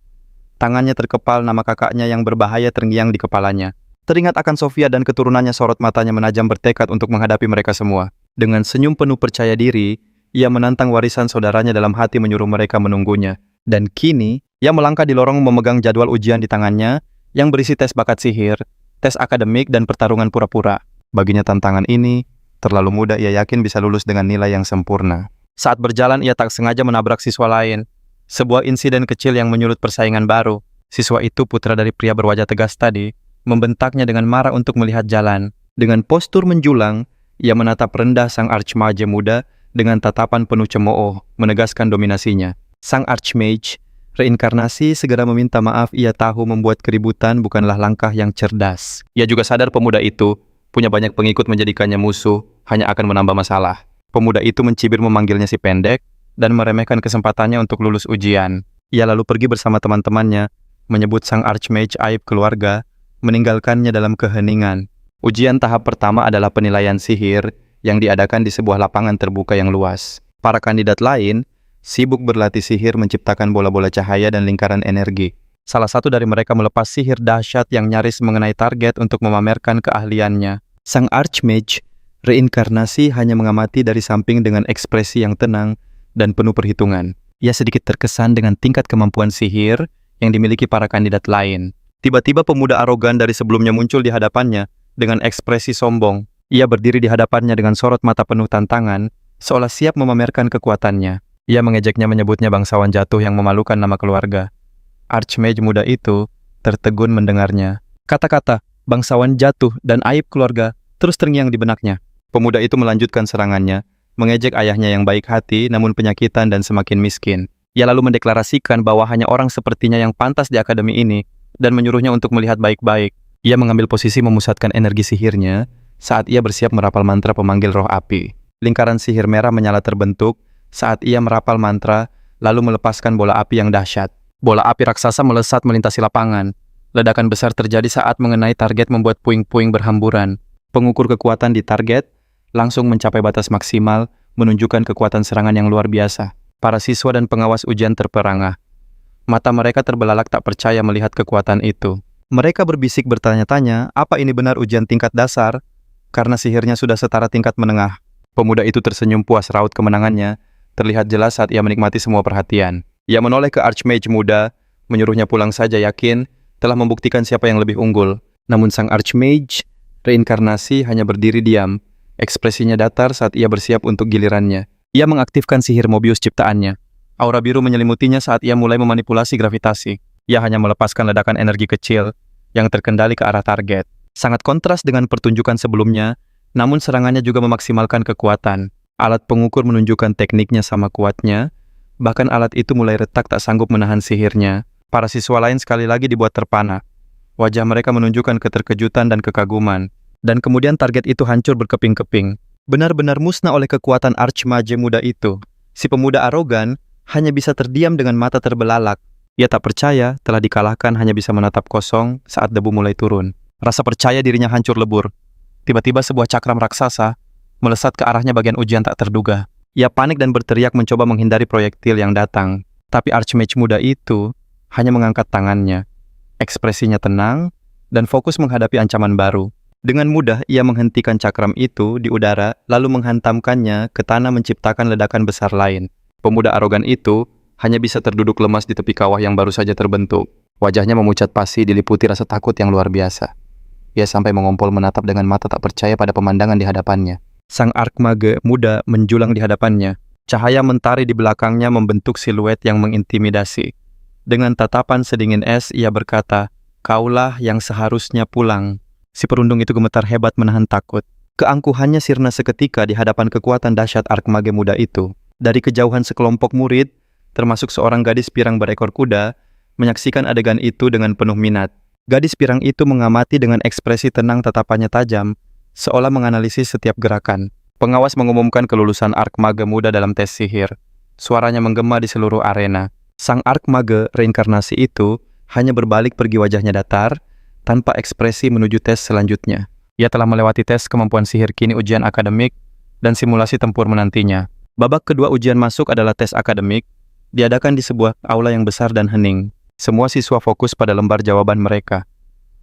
Tangannya terkepal, nama kakaknya yang berbahaya terngiang di kepalanya. Teringat akan Sofia dan keturunannya, sorot matanya menajam bertekad untuk menghadapi mereka semua. Dengan senyum penuh percaya diri, ia menantang warisan saudaranya dalam hati, menyuruh mereka menunggunya. Dan kini, ia melangkah di lorong memegang jadwal ujian di tangannya yang berisi tes bakat sihir, tes akademik, dan pertarungan pura-pura. Baginya tantangan ini terlalu mudah, ia yakin bisa lulus dengan nilai yang sempurna. Saat berjalan, ia tak sengaja menabrak siswa lain. Sebuah insiden kecil yang menyulut persaingan baru. Siswa itu, putra dari pria berwajah tegas tadi, membentaknya dengan marah untuk melihat jalan. Dengan postur menjulang, ia menatap rendah sang Archmage muda dengan tatapan penuh cemooh, menegaskan dominasinya. Sang Archmage reinkarnasi segera meminta maaf. Ia tahu membuat keributan bukanlah langkah yang cerdas. Ia juga sadar pemuda itu punya banyak pengikut, menjadikannya musuh hanya akan menambah masalah. Pemuda itu mencibir memanggilnya si pendek dan meremehkan kesempatannya untuk lulus ujian. Ia lalu pergi bersama teman-temannya, menyebut sang Archmage aib keluarga, meninggalkannya dalam keheningan. Ujian tahap pertama adalah penilaian sihir yang diadakan di sebuah lapangan terbuka yang luas. Para kandidat lain sibuk berlatih sihir, menciptakan bola-bola cahaya dan lingkaran energi. Salah satu dari mereka melepas sihir dahsyat yang nyaris mengenai target untuk memamerkan keahliannya. Sang Archmage reinkarnasi hanya mengamati dari samping dengan ekspresi yang tenang dan penuh perhitungan. Ia sedikit terkesan dengan tingkat kemampuan sihir yang dimiliki para kandidat lain. Tiba-tiba pemuda arogan dari sebelumnya muncul di hadapannya dengan ekspresi sombong. Ia berdiri di hadapannya dengan sorot mata penuh tantangan, seolah siap memamerkan kekuatannya. Ia mengejeknya, menyebutnya bangsawan jatuh yang memalukan nama keluarga. Archmage muda itu tertegun mendengarnya. Kata-kata bangsawan jatuh dan aib keluarga terus terngiang di benaknya. Pemuda itu melanjutkan serangannya, mengejek ayahnya yang baik hati namun penyakitan dan semakin miskin. Ia lalu mendeklarasikan bahwa hanya orang sepertinya yang pantas di akademi ini dan menyuruhnya untuk melihat baik-baik. Ia mengambil posisi memusatkan energi sihirnya saat ia bersiap merapal mantra pemanggil roh api. Lingkaran sihir merah menyala terbentuk saat ia merapal mantra, lalu melepaskan bola api yang dahsyat. Bola api raksasa melesat melintasi lapangan. Ledakan besar terjadi saat mengenai target, membuat puing-puing berhamburan. Pengukur kekuatan di target langsung mencapai batas maksimal, menunjukkan kekuatan serangan yang luar biasa. Para siswa dan pengawas ujian terperangah. Mata mereka terbelalak tak percaya melihat kekuatan itu. Mereka berbisik bertanya-tanya, apa ini benar ujian tingkat dasar? Karena sihirnya sudah setara tingkat menengah. Pemuda itu tersenyum puas, raut kemenangannya terlihat jelas saat ia menikmati semua perhatian. Ia menoleh ke Archmage muda, menyuruhnya pulang saja, yakin telah membuktikan siapa yang lebih unggul. Namun sang Archmage reinkarnasi hanya berdiri diam, ekspresinya datar saat ia bersiap untuk gilirannya. Ia mengaktifkan sihir Mobius ciptaannya. Aura biru menyelimutinya saat ia mulai memanipulasi gravitasi. Ia hanya melepaskan ledakan energi kecil yang terkendali ke arah target. Sangat kontras dengan pertunjukan sebelumnya, namun serangannya juga memaksimalkan kekuatan. Alat pengukur menunjukkan tekniknya sama kuatnya, bahkan alat itu mulai retak tak sanggup menahan sihirnya. Para siswa lain sekali lagi dibuat terpana. Wajah mereka menunjukkan keterkejutan dan kekaguman. Dan kemudian target itu hancur berkeping-keping. Benar-benar musnah oleh kekuatan Archmage muda itu. Si pemuda arogan hanya bisa terdiam dengan mata terbelalak. Ia tak percaya telah dikalahkan, hanya bisa menatap kosong saat debu mulai turun. Rasa percaya dirinya hancur lebur. Tiba-tiba sebuah cakram raksasa melesat ke arahnya, bagian ujian tak terduga. Ia panik dan berteriak mencoba menghindari proyektil yang datang. Tapi Archmage muda itu hanya mengangkat tangannya. Ekspresinya tenang dan fokus menghadapi ancaman baru. Dengan mudah ia menghentikan cakram itu di udara, lalu menghantamkannya ke tanah, menciptakan ledakan besar lain. Pemuda arogan itu hanya bisa terduduk lemas di tepi kawah yang baru saja terbentuk. Wajahnya memucat pasi, diliputi rasa takut yang luar biasa. Ia sampai mengompol menatap dengan mata tak percaya pada pemandangan di hadapannya. Sang archmage muda menjulang di hadapannya. Cahaya mentari di belakangnya membentuk siluet yang mengintimidasi. Dengan tatapan sedingin es, ia berkata, "Kaulah yang seharusnya pulang." Si perundung itu gemetar hebat menahan takut. Keangkuhannya sirna seketika di hadapan kekuatan dahsyat archmage muda itu. Dari kejauhan sekelompok murid, termasuk seorang gadis pirang berekor kuda, menyaksikan adegan itu dengan penuh minat. Gadis pirang itu mengamati dengan ekspresi tenang, tatapannya tajam, seolah menganalisis setiap gerakan. Pengawas mengumumkan kelulusan archmage muda dalam tes sihir. Suaranya menggema di seluruh arena. Sang archmage reinkarnasi itu hanya berbalik pergi, wajahnya datar, tanpa ekspresi menuju tes selanjutnya. Ia telah melewati tes kemampuan sihir, kini ujian akademik dan simulasi tempur menantinya. Babak kedua ujian masuk adalah tes akademik, diadakan di sebuah aula yang besar dan hening. Semua siswa fokus pada lembar jawaban mereka.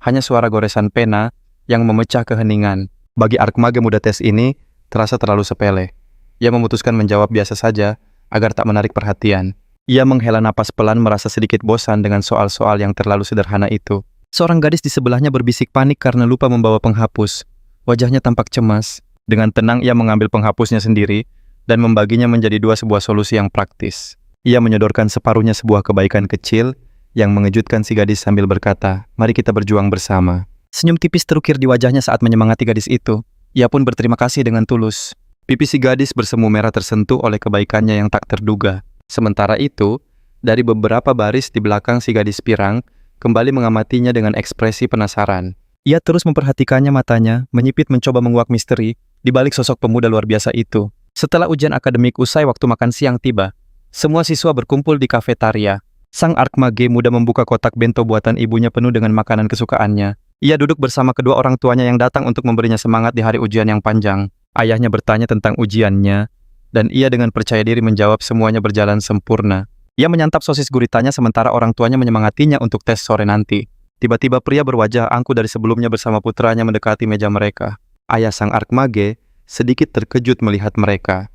Hanya suara goresan pena yang memecah keheningan. Bagi archmage muda, tes ini terasa terlalu sepele. Ia memutuskan menjawab biasa saja agar tak menarik perhatian. Ia menghela napas pelan, merasa sedikit bosan dengan soal-soal yang terlalu sederhana itu. Seorang gadis di sebelahnya berbisik panik karena lupa membawa penghapus. Wajahnya tampak cemas. Dengan tenang ia mengambil penghapusnya sendiri dan membaginya menjadi dua, sebuah solusi yang praktis. Ia menyodorkan separuhnya sebuah kebaikan kecil yang mengejutkan si gadis sambil berkata, "Mari kita berjuang bersama." Senyum tipis terukir di wajahnya saat menyemangati gadis itu. Ia pun berterima kasih dengan tulus. Pipi si gadis bersemu merah tersentuh oleh kebaikannya yang tak terduga. Sementara itu, dari beberapa baris di belakang si gadis pirang, kembali mengamatinya dengan ekspresi penasaran. Ia terus memperhatikannya, matanya menyipit mencoba menguak misteri di balik sosok pemuda luar biasa itu. Setelah ujian akademik usai, waktu makan siang tiba. Semua siswa berkumpul di kafetaria. Sang archmage muda membuka kotak bento buatan ibunya penuh dengan makanan kesukaannya. Ia duduk bersama kedua orang tuanya yang datang untuk memberinya semangat di hari ujian yang panjang. Ayahnya bertanya tentang ujiannya, dan ia dengan percaya diri menjawab semuanya berjalan sempurna. Ia menyantap sosis guritanya sementara orang tuanya menyemangatinya untuk tes sore nanti. Tiba-tiba pria berwajah angkuh dari sebelumnya bersama putranya mendekati meja mereka. Ayah sang archmage sedikit terkejut melihat mereka.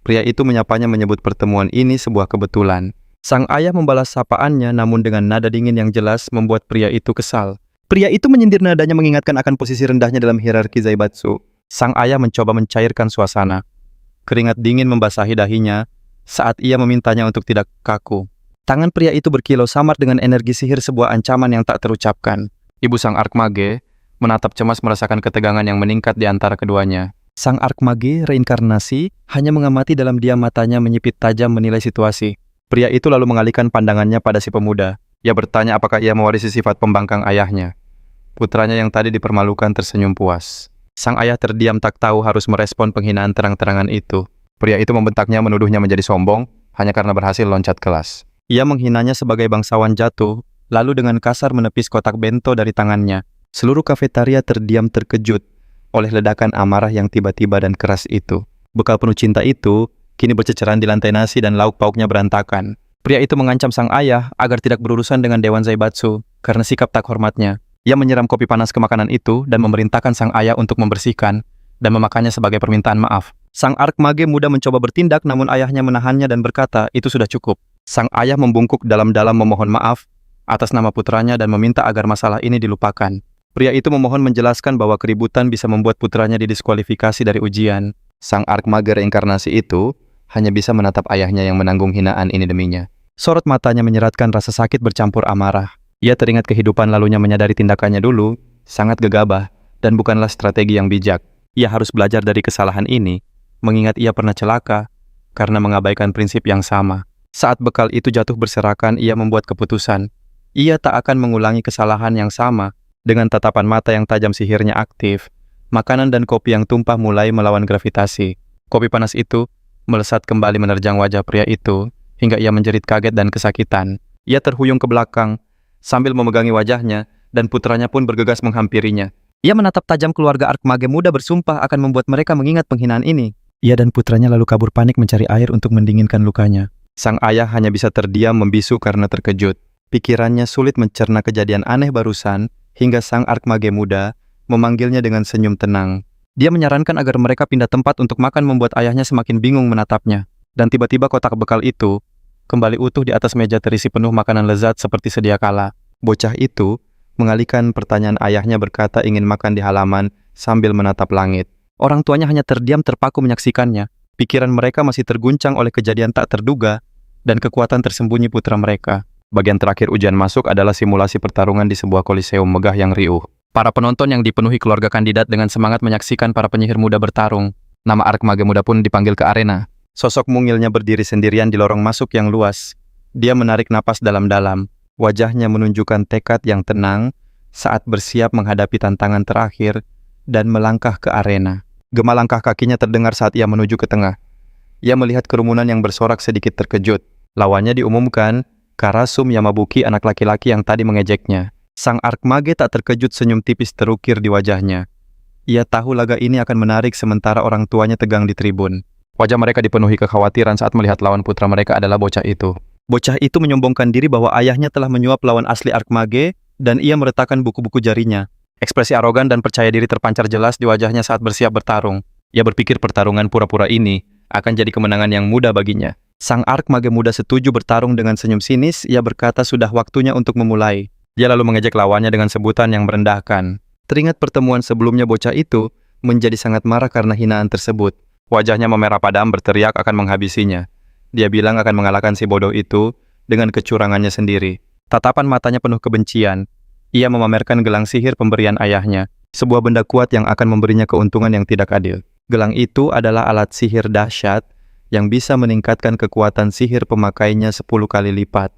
Pria itu menyapanya, menyebut pertemuan ini sebuah kebetulan. Sang ayah membalas sapaannya, namun dengan nada dingin yang jelas membuat pria itu kesal. Pria itu menyindir, nadanya mengingatkan akan posisi rendahnya dalam hierarki Zaibatsu. Sang ayah mencoba mencairkan suasana. Keringat dingin membasahi dahinya saat ia memintanya untuk tidak kaku. Tangan pria itu berkilau samar dengan energi sihir, sebuah ancaman yang tak terucapkan. Ibu sang archmage menatap cemas, merasakan ketegangan yang meningkat di antara keduanya. Sang archmage reinkarnasi hanya mengamati dalam diam, matanya menyipit tajam menilai situasi. Pria itu lalu mengalihkan pandangannya pada si pemuda. Ia bertanya apakah ia mewarisi sifat pembangkang ayahnya. Putranya yang tadi dipermalukan tersenyum puas. Sang ayah terdiam, tak tahu harus merespon penghinaan terang-terangan itu. Pria itu membentaknya, menuduhnya menjadi sombong hanya karena berhasil loncat kelas. Ia menghinanya sebagai bangsawan jatuh, lalu dengan kasar menepis kotak bento dari tangannya. Seluruh kafetaria terdiam terkejut oleh ledakan amarah yang tiba-tiba dan keras itu. Bekal penuh cinta itu kini berceceran di lantai nasi dan lauk pauknya berantakan. Pria itu mengancam sang ayah agar tidak berurusan dengan Dewan Zaibatsu karena sikap tak hormatnya. Ia menyiram kopi panas ke makanan itu dan memerintahkan sang ayah untuk membersihkan dan memakannya sebagai permintaan maaf. Sang archmage muda mencoba bertindak, namun ayahnya menahannya dan berkata itu sudah cukup. Sang ayah membungkuk dalam-dalam memohon maaf atas nama putranya dan meminta agar masalah ini dilupakan. Pria itu memohon menjelaskan bahwa keributan bisa membuat putranya didiskualifikasi dari ujian. Sang archmage reinkarnasi itu hanya bisa menatap ayahnya yang menanggung hinaan ini deminya. Sorot matanya menyeratkan rasa sakit bercampur amarah. Ia teringat kehidupan lalunya, menyadari tindakannya dulu sangat gegabah dan bukanlah strategi yang bijak. Ia harus belajar dari kesalahan ini, mengingat ia pernah celaka karena mengabaikan prinsip yang sama. Saat bekal itu jatuh berserakan, ia membuat keputusan. Ia tak akan mengulangi kesalahan yang sama. Dengan tatapan mata yang tajam, sihirnya aktif. Makanan dan kopi yang tumpah mulai melawan gravitasi. Kopi panas itu melesat kembali menerjang wajah pria itu, hingga ia menjerit kaget dan kesakitan. Ia terhuyung ke belakang, sambil memegangi wajahnya, dan putranya pun bergegas menghampirinya. Ia menatap tajam keluarga archmage muda, bersumpah akan membuat mereka mengingat penghinaan ini. Ia dan putranya lalu kabur panik mencari air untuk mendinginkan lukanya. Sang ayah hanya bisa terdiam membisu karena terkejut. Pikirannya sulit mencerna kejadian aneh barusan, hingga sang archmage muda memanggilnya dengan senyum tenang. Dia menyarankan agar mereka pindah tempat untuk makan, membuat ayahnya semakin bingung menatapnya. Dan tiba-tiba kotak bekal itu kembali utuh di atas meja, terisi penuh makanan lezat seperti sedia kala. Bocah itu mengalihkan pertanyaan ayahnya, berkata ingin makan di halaman sambil menatap langit. Orang tuanya hanya terdiam terpaku menyaksikannya. Pikiran mereka masih terguncang oleh kejadian tak terduga dan kekuatan tersembunyi putra mereka. Bagian terakhir ujian masuk adalah simulasi pertarungan di sebuah koliseum megah yang riuh. Para penonton yang dipenuhi keluarga kandidat dengan semangat menyaksikan para penyihir muda bertarung. Nama Arkmage muda pun dipanggil ke arena. Sosok mungilnya berdiri sendirian di lorong masuk yang luas. Dia menarik napas dalam-dalam. Wajahnya menunjukkan tekad yang tenang saat bersiap menghadapi tantangan terakhir dan melangkah ke arena. Gema langkah kakinya terdengar saat ia menuju ke tengah. Ia melihat kerumunan yang bersorak sedikit terkejut. Lawannya diumumkan, Karasum Yamabuki, anak laki-laki yang tadi mengejeknya. Sang Arkmage tak terkejut, senyum tipis terukir di wajahnya. Ia tahu laga ini akan menarik sementara orang tuanya tegang di tribun. Wajah mereka dipenuhi kekhawatiran saat melihat lawan putra mereka adalah bocah itu. Bocah itu menyombongkan diri bahwa ayahnya telah menyuap lawan asli Arkmage dan ia meletakkan buku-buku jarinya. Ekspresi arogan dan percaya diri terpancar jelas di wajahnya saat bersiap bertarung. Ia berpikir pertarungan pura-pura ini akan jadi kemenangan yang mudah baginya. Sang Arkmage muda setuju bertarung dengan senyum sinis. Ia berkata sudah waktunya untuk memulai. Dia lalu mengejek lawannya dengan sebutan yang merendahkan. Teringat pertemuan sebelumnya, bocah itu menjadi sangat marah karena hinaan tersebut. Wajahnya memerah padam berteriak akan menghabisinya. Dia bilang akan mengalahkan si bodoh itu dengan kecurangannya sendiri. Tatapan matanya penuh kebencian. Ia memamerkan gelang sihir pemberian ayahnya, sebuah benda kuat yang akan memberinya keuntungan yang tidak adil. Gelang itu adalah alat sihir dahsyat yang bisa meningkatkan kekuatan sihir pemakainya 10 kali lipat.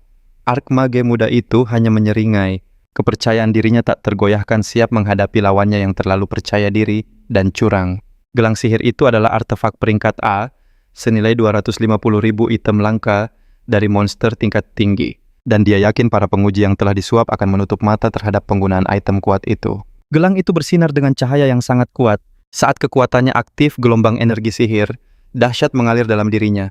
Arkmage muda itu hanya menyeringai. Kepercayaan dirinya tak tergoyahkan, siap menghadapi lawannya yang terlalu percaya diri dan curang. Gelang sihir itu adalah artefak peringkat A, senilai 250.000 item langka dari monster tingkat tinggi. Dan dia yakin para penguji yang telah disuap akan menutup mata terhadap penggunaan item kuat itu. Gelang itu bersinar dengan cahaya yang sangat kuat. Saat kekuatannya aktif, gelombang energi sihir dahsyat mengalir dalam dirinya.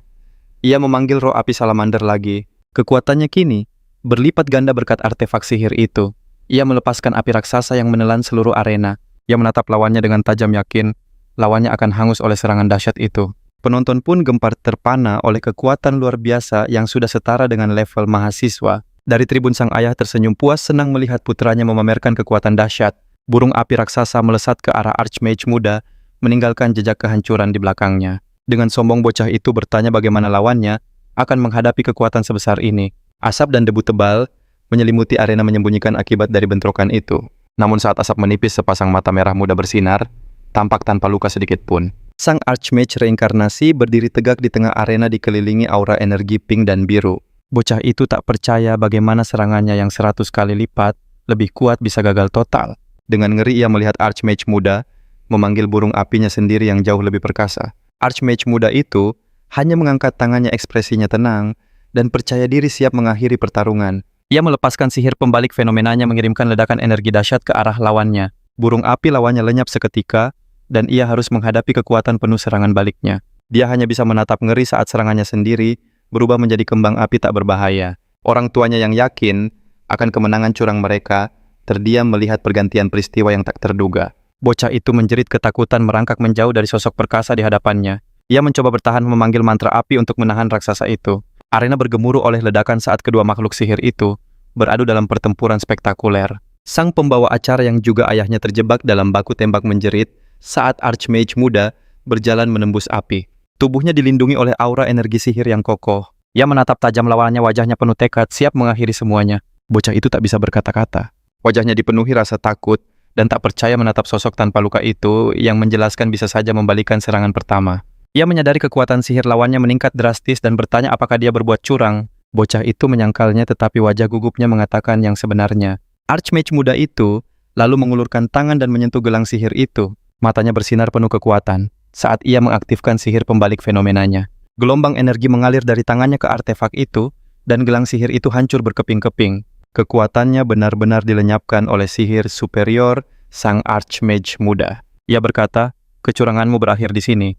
Ia memanggil roh api salamander lagi. Kekuatannya kini berlipat ganda berkat artefak sihir itu. Ia melepaskan api raksasa yang menelan seluruh arena. Ia menatap lawannya dengan tajam, yakin lawannya akan hangus oleh serangan dahsyat itu. Penonton pun gempar terpana oleh kekuatan luar biasa yang sudah setara dengan level mahasiswa. Dari tribun sang ayah tersenyum puas senang melihat putranya memamerkan kekuatan dahsyat. Burung api raksasa melesat ke arah Archmage muda, meninggalkan jejak kehancuran di belakangnya. Dengan sombong bocah itu bertanya bagaimana lawannya akan menghadapi kekuatan sebesar ini. Asap dan debu tebal menyelimuti arena menyembunyikan akibat dari bentrokan itu. Namun saat asap menipis, sepasang mata merah muda bersinar, tampak tanpa luka sedikit pun. Sang Archmage reinkarnasi berdiri tegak di tengah arena dikelilingi aura energi pink dan biru. Bocah itu tak percaya bagaimana serangannya yang 100 kali lipat lebih kuat bisa gagal total. Dengan ngeri ia melihat Archmage muda memanggil burung apinya sendiri yang jauh lebih perkasa. Archmage muda itu hanya mengangkat tangannya, ekspresinya tenang dan percaya diri siap mengakhiri pertarungan. Ia melepaskan sihir pembalik fenomenanya mengirimkan ledakan energi dahsyat ke arah lawannya. Burung api lawannya lenyap seketika dan ia harus menghadapi kekuatan penuh serangan baliknya. Dia hanya bisa menatap ngeri saat serangannya sendiri berubah menjadi kembang api tak berbahaya. Orang tuanya yang yakin akan kemenangan curang mereka terdiam melihat pergantian peristiwa yang tak terduga. Bocah itu menjerit ketakutan, merangkak menjauh dari sosok perkasa di hadapannya. Ia mencoba bertahan memanggil mantra api untuk menahan raksasa itu. Arena bergemuruh oleh ledakan saat kedua makhluk sihir itu beradu dalam pertempuran spektakuler. Sang pembawa acara yang juga ayahnya terjebak dalam baku tembak menjerit saat Archmage muda berjalan menembus api. Tubuhnya dilindungi oleh aura energi sihir yang kokoh. Ia menatap tajam lawannya, wajahnya penuh tekad, siap mengakhiri semuanya. Bocah itu tak bisa berkata-kata. Wajahnya dipenuhi rasa takut dan tak percaya menatap sosok tanpa luka itu yang menjelaskan bisa saja membalikan serangan pertama. Ia menyadari kekuatan sihir lawannya meningkat drastis dan bertanya apakah dia berbuat curang. Bocah itu menyangkalnya, tetapi wajah gugupnya mengatakan yang sebenarnya. Archmage muda itu lalu mengulurkan tangan dan menyentuh gelang sihir itu. Matanya bersinar penuh kekuatan saat ia mengaktifkan sihir pembalik fenomenanya. Gelombang energi mengalir dari tangannya ke artefak itu, dan gelang sihir itu hancur berkeping-keping. Kekuatannya benar-benar dilenyapkan oleh sihir superior sang Archmage muda. Ia berkata, kecuranganmu berakhir di sini,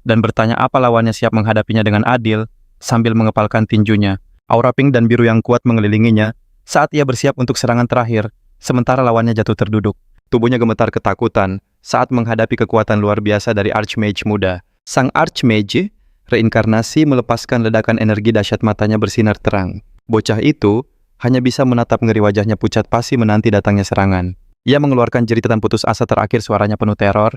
dan bertanya apa lawannya siap menghadapinya dengan adil, sambil mengepalkan tinjunya. Aura pink dan biru yang kuat mengelilinginya saat ia bersiap untuk serangan terakhir, sementara lawannya jatuh terduduk. Tubuhnya gemetar ketakutan saat menghadapi kekuatan luar biasa dari Archmage muda. Sang Archmage reinkarnasi melepaskan ledakan energi dahsyat, matanya bersinar terang. Bocah itu hanya bisa menatap ngeri, wajahnya pucat pasi menanti datangnya serangan. Ia mengeluarkan jeritan putus asa terakhir, suaranya penuh teror.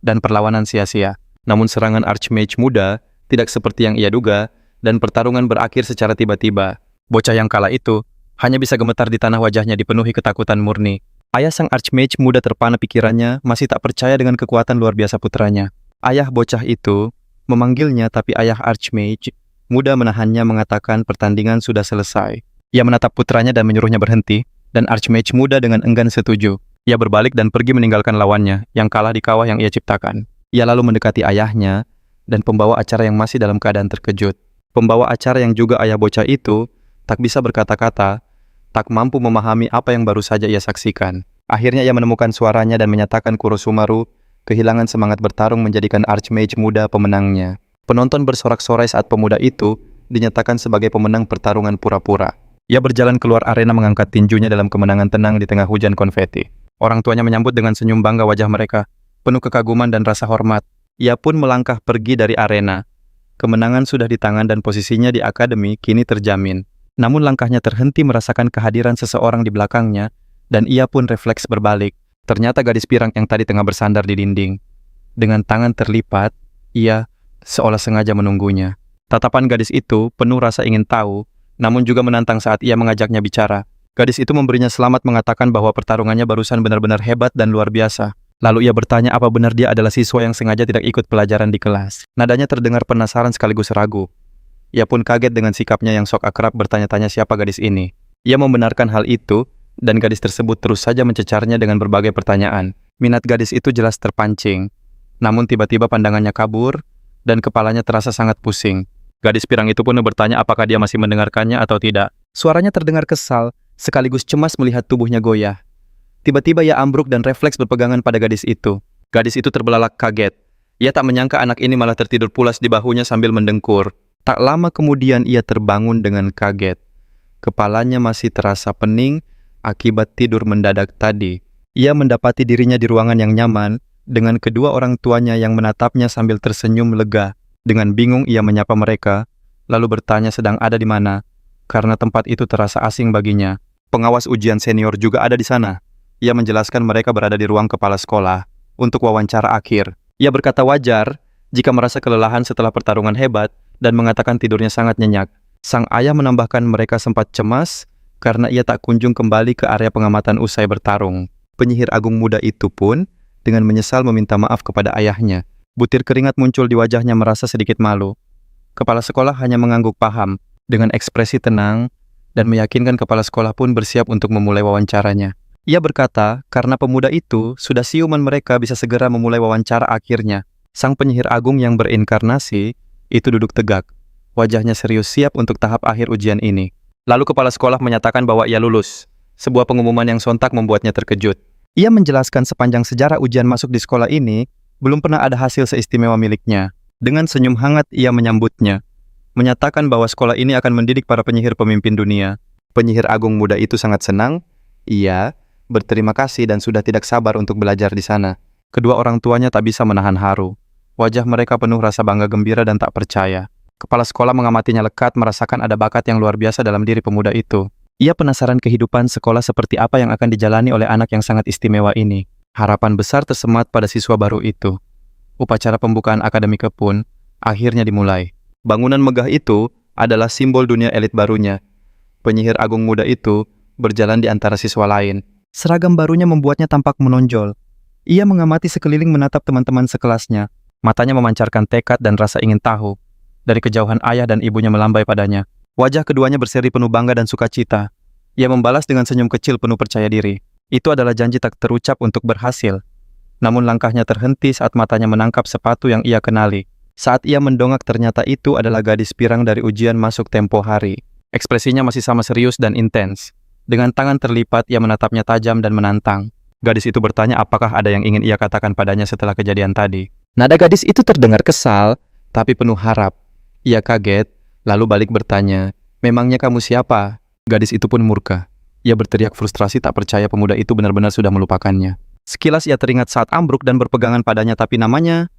dan perlawanan sia-sia. Namun serangan Archmage muda tidak seperti yang ia duga, dan pertarungan berakhir secara tiba-tiba. Bocah yang kalah itu hanya bisa gemetar di tanah, wajahnya dipenuhi ketakutan murni. Ayah sang Archmage muda terpana pikirannya, masih tak percaya dengan kekuatan luar biasa putranya. Ayah bocah itu memanggilnya, tapi ayah Archmage muda menahannya, mengatakan pertandingan sudah selesai. Ia menatap putranya dan menyuruhnya berhenti, dan Archmage muda dengan enggan setuju. Ia berbalik dan pergi meninggalkan lawannya yang kalah di kawah yang ia ciptakan. Ia lalu mendekati ayahnya dan pembawa acara yang masih dalam keadaan terkejut. Pembawa acara yang juga ayah bocah itu tak bisa berkata-kata, tak mampu memahami apa yang baru saja ia saksikan. Akhirnya ia menemukan suaranya dan menyatakan Kurosumaru kehilangan semangat bertarung, menjadikan Archmage muda pemenangnya. Penonton bersorak-sorai saat pemuda itu dinyatakan sebagai pemenang pertarungan pura-pura. Ia berjalan keluar arena mengangkat tinjunya dalam kemenangan tenang di tengah hujan konfeti. Orang tuanya menyambut dengan senyum bangga, wajah mereka penuh kekaguman dan rasa hormat. Ia pun melangkah pergi dari arena. Kemenangan sudah di tangan dan posisinya di akademi kini terjamin. Namun langkahnya terhenti merasakan kehadiran seseorang di belakangnya, dan ia pun refleks berbalik. Ternyata gadis pirang yang tadi tengah bersandar di dinding. Dengan tangan terlipat, ia seolah sengaja menunggunya. Tatapan gadis itu penuh rasa ingin tahu, namun juga menantang saat ia mengajaknya bicara. Gadis itu memberinya selamat, mengatakan bahwa pertarungannya barusan benar-benar hebat dan luar biasa. Lalu ia bertanya apa benar dia adalah siswa yang sengaja tidak ikut pelajaran di kelas. Nadanya terdengar penasaran sekaligus ragu. Ia pun kaget dengan sikapnya yang sok akrab, bertanya-tanya siapa gadis ini. Ia membenarkan hal itu, dan gadis tersebut terus saja mencecarnya dengan berbagai pertanyaan. Minat gadis itu jelas terpancing. Namun tiba-tiba pandangannya kabur, dan kepalanya terasa sangat pusing. Gadis pirang itu pun bertanya apakah dia masih mendengarkannya atau tidak. Suaranya terdengar kesal, sekaligus cemas melihat tubuhnya goyah. Tiba-tiba ia ambruk dan refleks berpegangan pada gadis itu. Gadis itu terbelalak kaget. Ia tak menyangka anak ini malah tertidur pulas di bahunya sambil mendengkur. Tak lama kemudian ia terbangun dengan kaget. Kepalanya masih terasa pening akibat tidur mendadak tadi. Ia mendapati dirinya di ruangan yang nyaman, dengan kedua orang tuanya yang menatapnya sambil tersenyum lega. Dengan bingung ia menyapa mereka, lalu bertanya sedang ada di mana, karena tempat itu terasa asing baginya. Pengawas ujian senior juga ada di sana. Ia menjelaskan mereka berada di ruang kepala sekolah untuk wawancara akhir. Ia berkata wajar jika merasa kelelahan setelah pertarungan hebat dan mengatakan tidurnya sangat nyenyak. Sang ayah menambahkan mereka sempat cemas karena ia tak kunjung kembali ke area pengamatan usai bertarung. Penyihir agung muda itu pun dengan menyesal meminta maaf kepada ayahnya. Butir keringat muncul di wajahnya, merasa sedikit malu. Kepala sekolah hanya mengangguk paham dengan ekspresi tenang dan meyakinkan kepala sekolah pun bersiap untuk memulai wawancaranya. Ia berkata, karena pemuda itu sudah siuman mereka bisa segera memulai wawancara akhirnya. Sang penyihir agung yang berinkarnasi itu duduk tegak. Wajahnya serius, siap untuk tahap akhir ujian ini. Lalu kepala sekolah menyatakan bahwa ia lulus. Sebuah pengumuman yang sontak membuatnya terkejut. Ia menjelaskan sepanjang sejarah ujian masuk di sekolah ini, belum pernah ada hasil seistimewa miliknya. Dengan senyum hangat ia menyambutnya, menyatakan bahwa sekolah ini akan mendidik para penyihir pemimpin dunia. Penyihir agung muda itu sangat senang. Ia berterima kasih dan sudah tidak sabar untuk belajar di sana. Kedua orang tuanya tak bisa menahan haru. Wajah mereka penuh rasa bangga, gembira, dan tak percaya. Kepala sekolah mengamatinya lekat, merasakan ada bakat yang luar biasa dalam diri pemuda itu. Ia penasaran kehidupan sekolah seperti apa yang akan dijalani oleh anak yang sangat istimewa ini. Harapan besar tersemat pada siswa baru itu. Upacara pembukaan akademika pun akhirnya dimulai. Bangunan megah itu adalah simbol dunia elit barunya. Penyihir agung muda itu berjalan di antara siswa lain. Seragam barunya membuatnya tampak menonjol. Ia mengamati sekeliling, menatap teman-teman sekelasnya. Matanya memancarkan tekad dan rasa ingin tahu. Dari kejauhan ayah dan ibunya melambai padanya. Wajah keduanya berseri penuh bangga dan sukacita. Ia membalas dengan senyum kecil penuh percaya diri. Itu adalah janji tak terucap untuk berhasil. Namun langkahnya terhenti saat matanya menangkap sepatu yang ia kenali. Saat ia mendongak, ternyata itu adalah gadis pirang dari ujian masuk tempo hari. Ekspresinya masih sama serius dan intens. Dengan tangan terlipat, ia menatapnya tajam dan menantang. Gadis itu bertanya apakah ada yang ingin ia katakan padanya setelah kejadian tadi. Nada gadis itu terdengar kesal, tapi penuh harap. Ia kaget, lalu balik bertanya, "Memangnya kamu siapa?" Gadis itu pun murka. Ia berteriak frustrasi, tak percaya pemuda itu benar-benar sudah melupakannya. Sekilas ia teringat saat ambruk dan berpegangan padanya, tapi namanya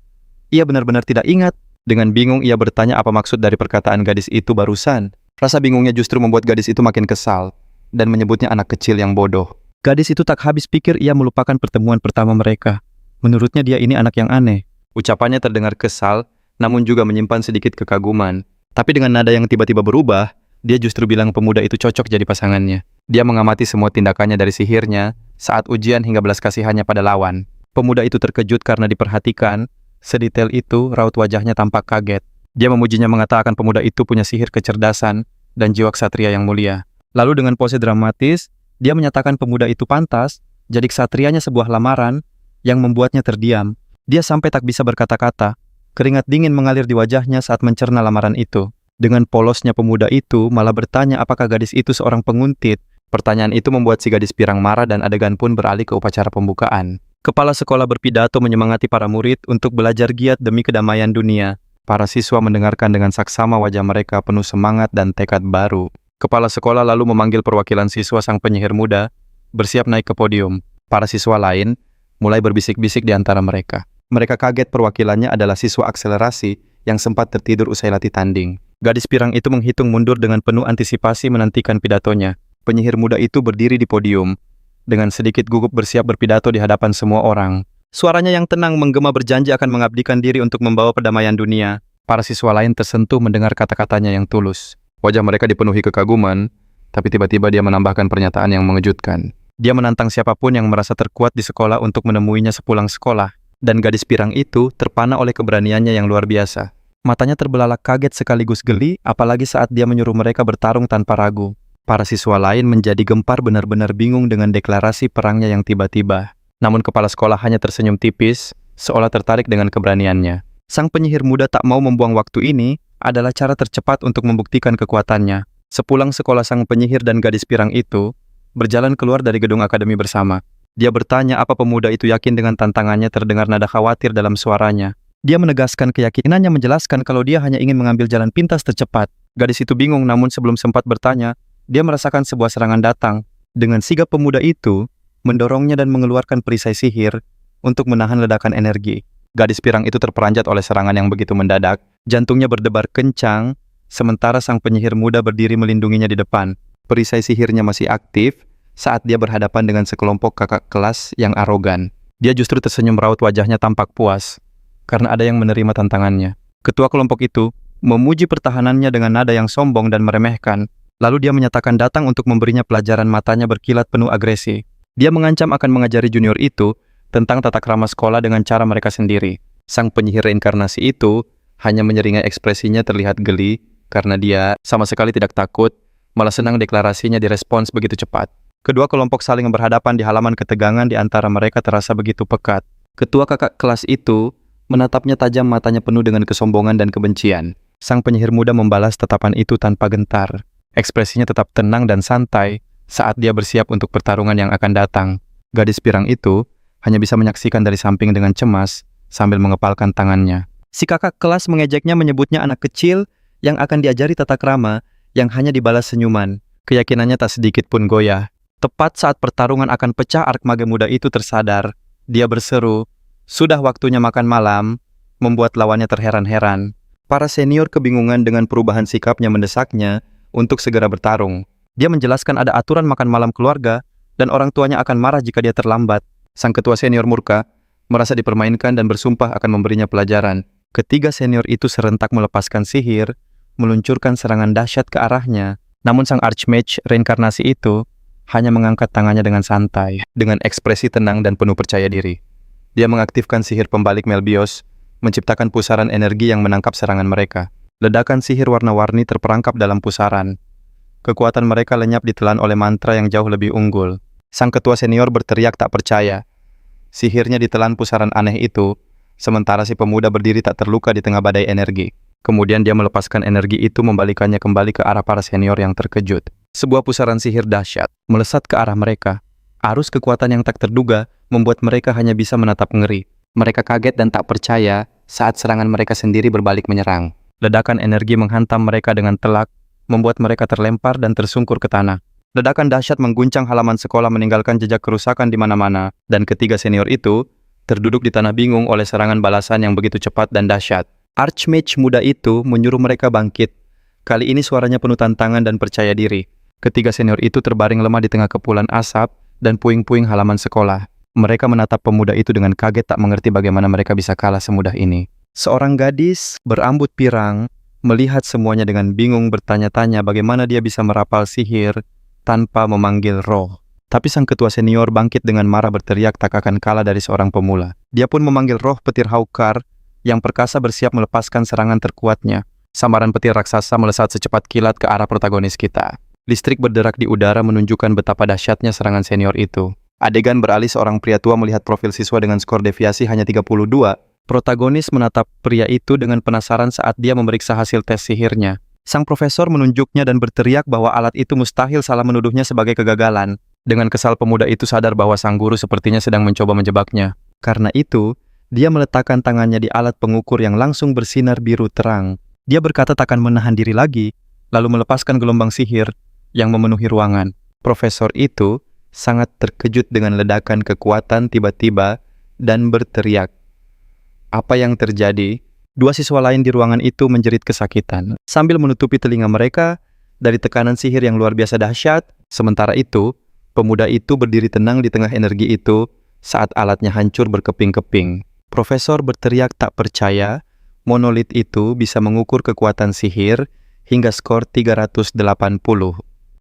ia benar-benar tidak ingat. Dengan bingung ia bertanya apa maksud dari perkataan gadis itu barusan. Rasa bingungnya justru membuat gadis itu makin kesal dan menyebutnya anak kecil yang bodoh. Gadis itu tak habis pikir ia melupakan pertemuan pertama mereka. Menurutnya dia ini anak yang aneh. Ucapannya terdengar kesal, namun juga menyimpan sedikit kekaguman. Tapi dengan nada yang tiba-tiba berubah, dia justru bilang pemuda itu cocok jadi pasangannya. Dia mengamati semua tindakannya dari sihirnya, saat ujian hingga belas kasihannya pada lawan. Pemuda itu terkejut karena diperhatikan, sedetail itu raut wajahnya tampak kaget. Dia memujinya mengatakan pemuda itu punya sihir kecerdasan dan jiwa ksatria yang mulia. Lalu dengan pose dramatis, dia menyatakan pemuda itu pantas jadi ksatrianya sebuah lamaran yang membuatnya terdiam. Dia sampai tak bisa berkata-kata. Keringat dingin mengalir di wajahnya saat mencerna lamaran itu. Dengan polosnya pemuda itu malah bertanya apakah gadis itu seorang penguntit. Pertanyaan itu membuat si gadis pirang marah dan adegan pun beralih ke upacara pembukaan. Kepala sekolah berpidato menyemangati para murid untuk belajar giat demi kedamaian dunia. Para siswa mendengarkan dengan saksama, wajah mereka penuh semangat dan tekad baru. Kepala sekolah lalu memanggil perwakilan siswa sang penyihir muda, bersiap naik ke podium. Para siswa lain mulai berbisik-bisik di antara mereka. Mereka kaget perwakilannya adalah siswa akselerasi yang sempat tertidur usai latih tanding. Gadis pirang itu menghitung mundur dengan penuh antisipasi menantikan pidatonya. Penyihir muda itu berdiri di podium, dengan sedikit gugup bersiap berpidato di hadapan semua orang. Suaranya yang tenang menggema berjanji akan mengabdikan diri untuk membawa perdamaian dunia. Para siswa lain tersentuh mendengar kata-katanya yang tulus. Wajah mereka dipenuhi kekaguman, tapi tiba-tiba dia menambahkan pernyataan yang mengejutkan. Dia menantang siapapun yang merasa terkuat di sekolah untuk menemuinya sepulang sekolah. Dan gadis pirang itu terpana oleh keberaniannya yang luar biasa. Matanya terbelalak kaget sekaligus geli, apalagi saat dia menyuruh mereka bertarung tanpa ragu. Para siswa lain menjadi gempar, benar-benar bingung dengan deklarasi perangnya yang tiba-tiba. Namun kepala sekolah hanya tersenyum tipis, seolah tertarik dengan keberaniannya. Sang penyihir muda tak mau membuang waktu ini, adalah cara tercepat untuk membuktikan kekuatannya. Sepulang sekolah, sang penyihir dan gadis pirang itu berjalan keluar dari gedung akademi bersama. Dia bertanya apa pemuda itu yakin dengan tantangannya, terdengar nada khawatir dalam suaranya. Dia menegaskan keyakinannya, menjelaskan kalau dia hanya ingin mengambil jalan pintas tercepat. Gadis itu bingung, namun sebelum sempat bertanya, dia merasakan sebuah serangan datang. Dengan sigap pemuda itu mendorongnya dan mengeluarkan perisai sihir untuk menahan ledakan energi. Gadis pirang itu terperanjat oleh serangan yang begitu mendadak. Jantungnya berdebar kencang, sementara sang penyihir muda berdiri melindunginya di depan. Perisai sihirnya masih aktif saat dia berhadapan dengan sekelompok kakak kelas yang arogan. Dia justru tersenyum, raut wajahnya tampak puas karena ada yang menerima tantangannya. Ketua kelompok itu memuji pertahanannya dengan nada yang sombong dan meremehkan. Lalu dia menyatakan datang untuk memberinya pelajaran, matanya berkilat penuh agresi. Dia mengancam akan mengajari junior itu tentang tata krama sekolah dengan cara mereka sendiri. Sang penyihir reinkarnasi itu hanya menyeringai, ekspresinya terlihat geli karena dia sama sekali tidak takut, malah senang deklarasinya direspons begitu cepat. Kedua kelompok saling berhadapan di halaman, ketegangan di antara mereka terasa begitu pekat. Ketua kakak kelas itu menatapnya tajam, matanya penuh dengan kesombongan dan kebencian. Sang penyihir muda membalas tatapan itu tanpa gentar. Ekspresinya tetap tenang dan santai saat dia bersiap untuk pertarungan yang akan datang. Gadis pirang itu hanya bisa menyaksikan dari samping dengan cemas sambil mengepalkan tangannya. Si kakak kelas mengejeknya, menyebutnya anak kecil yang akan diajari tata krama, yang hanya dibalas senyuman. Keyakinannya tak sedikit pun goyah. Tepat saat pertarungan akan pecah, Arkmage muda itu tersadar. Dia berseru, "Sudah waktunya makan malam," membuat lawannya terheran-heran. Para senior kebingungan dengan perubahan sikapnya, mendesaknya untuk segera bertarung. Dia menjelaskan ada aturan makan malam keluarga dan orang tuanya akan marah jika dia terlambat. Sang ketua senior murka, merasa dipermainkan dan bersumpah akan memberinya pelajaran. Ketiga senior itu serentak melepaskan sihir, meluncurkan serangan dahsyat ke arahnya. Namun sang archmage reinkarnasi itu hanya mengangkat tangannya dengan santai, dengan ekspresi tenang dan penuh percaya diri. Dia mengaktifkan sihir pembalik Melbios, menciptakan pusaran energi yang menangkap serangan mereka. Ledakan sihir warna-warni terperangkap dalam pusaran. Kekuatan mereka lenyap ditelan oleh mantra yang jauh lebih unggul. Sang ketua senior berteriak tak percaya. Sihirnya ditelan pusaran aneh itu, sementara si pemuda berdiri tak terluka di tengah badai energi. Kemudian dia melepaskan energi itu, membalikannya kembali ke arah para senior yang terkejut. Sebuah pusaran sihir dahsyat melesat ke arah mereka. Arus kekuatan yang tak terduga membuat mereka hanya bisa menatap ngeri. Mereka kaget dan tak percaya saat serangan mereka sendiri berbalik menyerang. Ledakan energi menghantam mereka dengan telak, membuat mereka terlempar dan tersungkur ke tanah. Ledakan dahsyat mengguncang halaman sekolah, meninggalkan jejak kerusakan di mana-mana, dan ketiga senior itu terduduk di tanah bingung oleh serangan balasan yang begitu cepat dan dahsyat. Archmage muda itu menyuruh mereka bangkit. Kali ini suaranya penuh tantangan dan percaya diri. Ketiga senior itu terbaring lemah di tengah kepulan asap dan puing-puing halaman sekolah. Mereka menatap pemuda itu dengan kaget, tak mengerti bagaimana mereka bisa kalah semudah ini. Seorang gadis berambut pirang melihat semuanya dengan bingung, bertanya-tanya bagaimana dia bisa merapal sihir tanpa memanggil roh. Tapi sang ketua senior bangkit dengan marah, berteriak tak akan kalah dari seorang pemula. Dia pun memanggil roh petir Haukar yang perkasa, bersiap melepaskan serangan terkuatnya. Sambaran petir raksasa melesat secepat kilat ke arah protagonis kita. Listrik berderak di udara menunjukkan betapa dahsyatnya serangan senior itu. Adegan beralih, seorang pria tua melihat profil siswa dengan skor deviasi hanya 32. Protagonis menatap pria itu dengan penasaran saat dia memeriksa hasil tes sihirnya. Sang profesor menunjuknya dan berteriak bahwa alat itu mustahil, salah menuduhnya sebagai kegagalan. Dengan kesal, pemuda itu sadar bahwa sang guru sepertinya sedang mencoba menjebaknya. Karena itu, dia meletakkan tangannya di alat pengukur yang langsung bersinar biru terang. Dia berkata takkan menahan diri lagi, lalu melepaskan gelombang sihir yang memenuhi ruangan. Profesor itu sangat terkejut dengan ledakan kekuatan tiba-tiba dan berteriak. Apa yang terjadi? Dua siswa lain di ruangan itu menjerit kesakitan sambil menutupi telinga mereka dari tekanan sihir yang luar biasa dahsyat. Sementara itu, pemuda itu berdiri tenang di tengah energi itu saat alatnya hancur berkeping-keping. Profesor berteriak tak percaya. Monolit itu bisa mengukur kekuatan sihir hingga skor 380.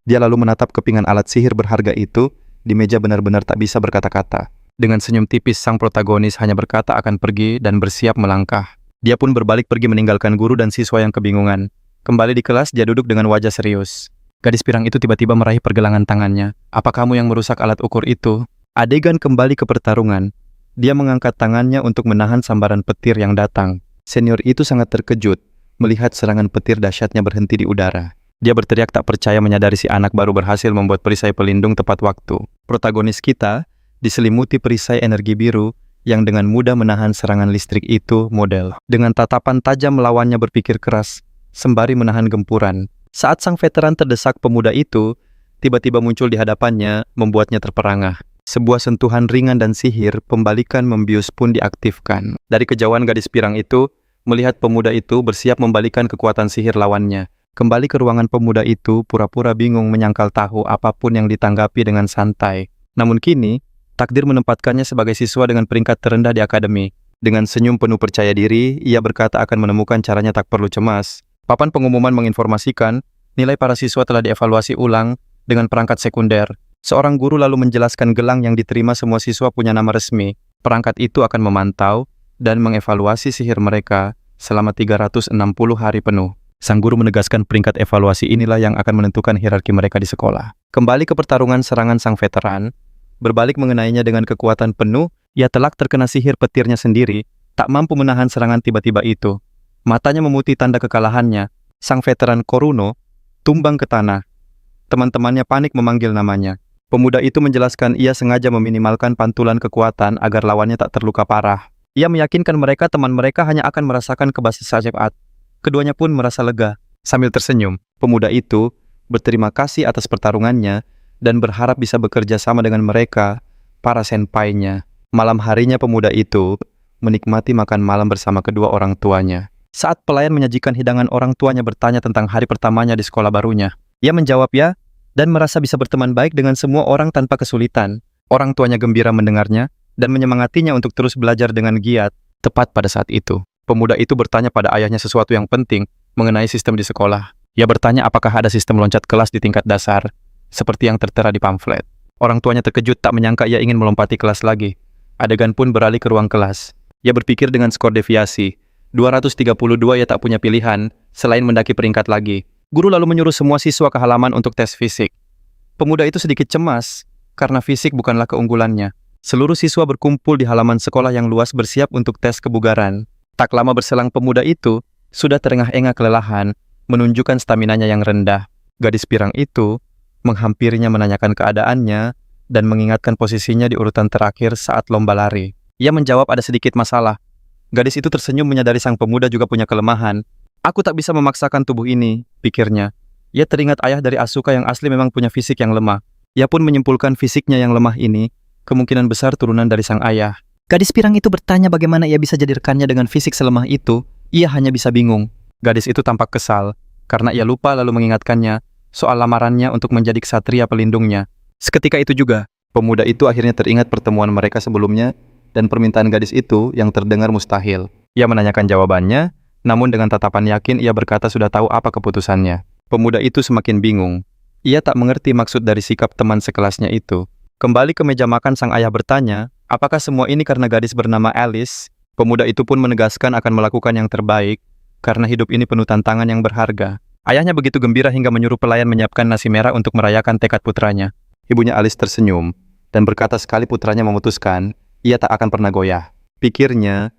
Dia lalu menatap kepingan alat sihir berharga itu di meja, benar-benar tak bisa berkata-kata. Dengan senyum tipis, sang protagonis hanya berkata akan pergi dan bersiap melangkah. Dia pun berbalik pergi meninggalkan guru dan siswa yang kebingungan. Kembali di kelas, dia duduk dengan wajah serius. Gadis pirang itu tiba-tiba meraih pergelangan tangannya. Apa kamu yang merusak alat ukur itu? Adegan kembali ke pertarungan. Dia mengangkat tangannya untuk menahan sambaran petir yang datang. Senior itu sangat terkejut melihat serangan petir dahsyatnya berhenti di udara. Dia berteriak tak percaya, menyadari si anak baru berhasil membuat perisai pelindung tepat waktu. Protagonis kita diselimuti perisai energi biru yang dengan mudah menahan serangan listrik itu. Model dengan tatapan tajam melawannya, berpikir keras sembari menahan gempuran. Saat sang veteran terdesak, pemuda itu tiba-tiba muncul di hadapannya, membuatnya terperangah. Sebuah sentuhan ringan dan sihir pembalikan membius pun diaktifkan. Dari kejauhan, gadis pirang itu melihat pemuda itu bersiap membalikan kekuatan sihir lawannya. Kembali ke ruangan, pemuda itu pura-pura bingung, menyangkal tahu apapun yang ditanggapi dengan santai. Namun kini, takdir menempatkannya sebagai siswa dengan peringkat terendah di akademi. Dengan senyum penuh percaya diri, ia berkata akan menemukan caranya, tak perlu cemas. Papan pengumuman menginformasikan nilai para siswa telah dievaluasi ulang dengan perangkat sekunder. Seorang guru lalu menjelaskan gelang yang diterima semua siswa punya nama resmi. Perangkat itu akan memantau dan mengevaluasi sihir mereka selama 360 hari penuh. Sang guru menegaskan peringkat evaluasi inilah yang akan menentukan hierarki mereka di sekolah. Kembali ke pertarungan, serangan sang veteran berbalik mengenainya dengan kekuatan penuh. Ia telak terkena sihir petirnya sendiri, tak mampu menahan serangan tiba-tiba itu. Matanya memutih tanda kekalahannya. Sang veteran Koruno tumbang ke tanah. Teman-temannya panik memanggil namanya. Pemuda itu menjelaskan ia sengaja meminimalkan pantulan kekuatan agar lawannya tak terluka parah. Ia meyakinkan mereka teman mereka hanya akan merasakan kebasahan saat. Keduanya pun merasa lega. Sambil tersenyum, pemuda itu berterima kasih atas pertarungannya dan berharap bisa bekerja sama dengan mereka, para senpainya. Malam harinya, pemuda itu menikmati makan malam bersama kedua orang tuanya. Saat pelayan menyajikan hidangan, orang tuanya bertanya tentang hari pertamanya di sekolah barunya. Ia menjawab ya, dan merasa bisa berteman baik dengan semua orang tanpa kesulitan. Orang tuanya gembira mendengarnya dan menyemangatinya untuk terus belajar dengan giat. Tepat pada saat itu, pemuda itu bertanya pada ayahnya sesuatu yang penting mengenai sistem di sekolah. Ia bertanya apakah ada sistem loncat kelas di tingkat dasar, seperti yang tertera di pamflet. Orang tuanya terkejut, tak menyangka ia ingin melompati kelas lagi. Adegan pun beralih ke ruang kelas. Ia berpikir dengan skor deviasi 232, ia tak punya pilihan selain mendaki peringkat lagi. Guru lalu menyuruh semua siswa ke halaman untuk tes fisik. Pemuda itu sedikit cemas karena fisik bukanlah keunggulannya. Seluruh siswa berkumpul di halaman sekolah yang luas bersiap untuk tes kebugaran. Tak lama berselang, pemuda itu sudah terengah-engah kelelahan, menunjukkan staminanya yang rendah. Gadis pirang itu menghampirinya menanyakan keadaannya dan mengingatkan posisinya di urutan terakhir saat lomba lari. Ia menjawab ada sedikit masalah. Gadis itu tersenyum menyadari sang pemuda juga punya kelemahan. Aku tak bisa memaksakan tubuh ini, pikirnya. Ia teringat ayah dari Asuka yang asli memang punya fisik yang lemah. Ia pun menyimpulkan fisiknya yang lemah ini kemungkinan besar turunan dari sang ayah. Gadis pirang itu bertanya bagaimana ia bisa jadi rekannya dengan fisik selemah itu. Ia hanya bisa bingung. Gadis itu tampak kesal karena ia lupa lalu mengingatkannya soal lamarannya untuk menjadi ksatria pelindungnya. Seketika itu juga, Pemuda itu akhirnya teringat pertemuan mereka sebelumnya dan permintaan gadis itu yang terdengar mustahil. Ia menanyakan jawabannya, namun dengan tatapan yakin ia berkata sudah tahu apa keputusannya. Pemuda itu semakin bingung. Ia tak mengerti maksud dari sikap teman sekelasnya itu. Kembali ke meja makan, sang ayah bertanya, apakah semua ini karena gadis bernama Alice? Pemuda itu pun menegaskan akan melakukan yang terbaik, karena hidup ini penuh tantangan yang berharga. Ayahnya begitu gembira hingga menyuruh pelayan menyiapkan nasi merah untuk merayakan tekad putranya. Ibunya Alice tersenyum, dan berkata sekali putranya memutuskan, ia tak akan pernah goyah. Pikirnya,